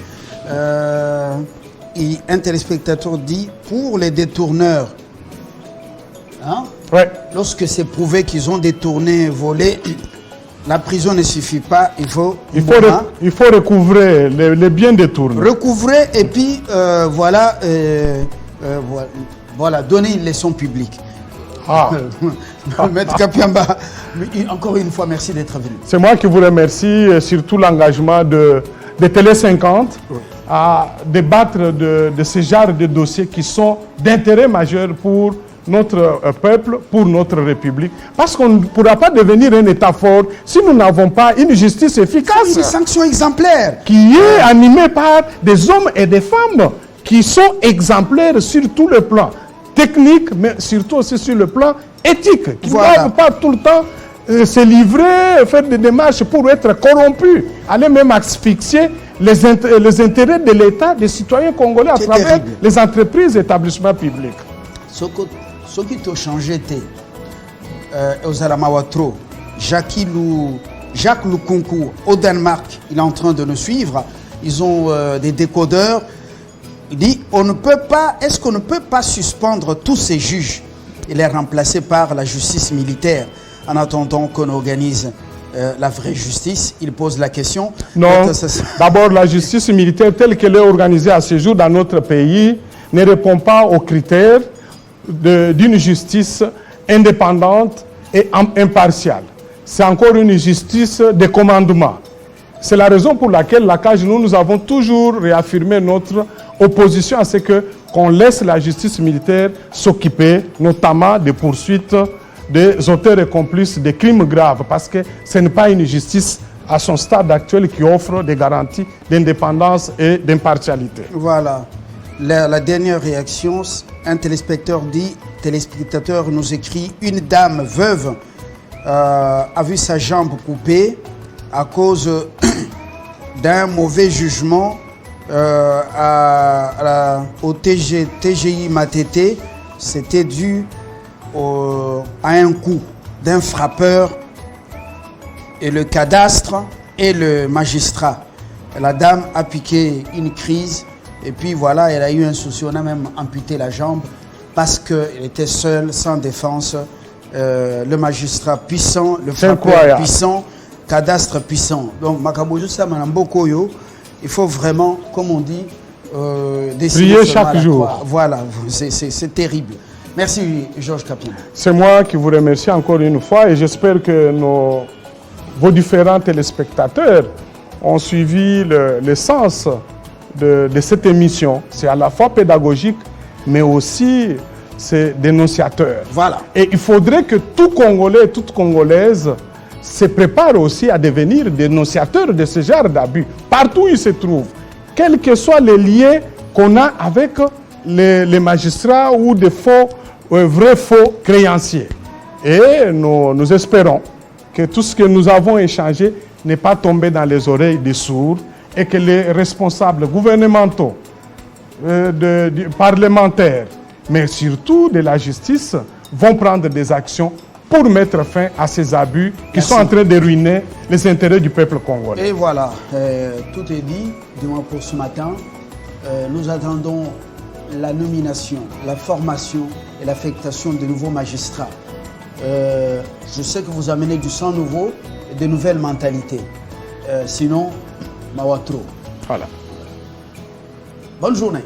Un téléspectateur dit, pour les détourneurs, hein? Ouais. Lorsque c'est prouvé qu'ils ont détourné, volé, la prison ne suffit pas, il faut recouvrer les biens détournés. Recouvrer et puis voilà, donner une leçon publique. Maître Kapiamba, encore une fois, merci d'être venu. C'est moi qui vous remercie, surtout l'engagement de Télé 50 à débattre de ce genre de dossiers qui sont d'intérêt majeur pour notre peuple, pour notre République. Parce qu'on ne pourra pas devenir un État fort si nous n'avons pas une justice efficace. Une sanction exemplaire. Qui est animée par des hommes et des femmes qui sont exemplaires sur tout le plan technique, mais surtout aussi sur le plan éthique. Qui ne doivent pas tout le temps se livrer, faire des démarches pour être corrompus, aller même asphyxier les intérêts de l'État, des citoyens congolais à travers les entreprises et établissements publics. Ce qui t'a changé, aux Alamawatro, Jacques Lukunku au Danemark, il est en train de nous suivre. Ils ont des décodeurs. Il dit, est-ce qu'on ne peut pas suspendre tous ces juges et les remplacer par la justice militaire en attendant qu'on organise la vraie justice? Il pose la question. Non, d'abord la justice militaire telle qu'elle est organisée à ce jour dans notre pays ne répond pas aux critères d'une justice indépendante et impartiale. C'est encore une justice de commandement. C'est la raison pour laquelle la CAJ, nous avons toujours réaffirmé notre opposition à ce qu'on laisse la justice militaire s'occuper, notamment des poursuites des auteurs et complices de crimes graves, parce que ce n'est pas une justice à son stade actuel qui offre des garanties d'indépendance et d'impartialité. Voilà. La dernière réaction, un téléspectateur nous écrit, une dame veuve a vu sa jambe coupée à cause d'un mauvais jugement au TGI Matete. C'était dû à un coup d'un frappeur et le cadastre et le magistrat. La dame a piqué une crise Et puis voilà, elle a eu un souci, on a même amputé la jambe parce qu'elle était seule, sans défense. Le magistrat puissant, le frappeur puissant, cadastre puissant. Donc, Makabojo Samanambokoyo, il faut vraiment, comme on dit, prier chaque jour. Voilà, c'est terrible. Merci Georges Kapien. C'est moi qui vous remercie encore une fois et j'espère que vos différents téléspectateurs ont suivi le sens de cette émission. C'est à la fois pédagogique, mais aussi c'est dénonciateur. Voilà. Et il faudrait que tout Congolais et toute Congolaise se prépare aussi à devenir dénonciateur de ce genre d'abus, partout où il se trouve, quels que soient les liens qu'on a avec les magistrats ou des vrais faux créanciers. Et nous espérons que tout ce que nous avons échangé n'est pas tombé dans les oreilles des sourds et que les responsables gouvernementaux, parlementaires, mais surtout de la justice, vont prendre des actions pour mettre fin à ces abus qui sont en train de ruiner les intérêts du peuple congolais. Et voilà, tout est dit, du moins pour ce matin. Nous attendons la nomination, la formation et l'affectation de nouveaux magistrats. Je sais que vous amenez du sang nouveau et de nouvelles mentalités. Sinon, Mawatro. Voilà. Bonne journée.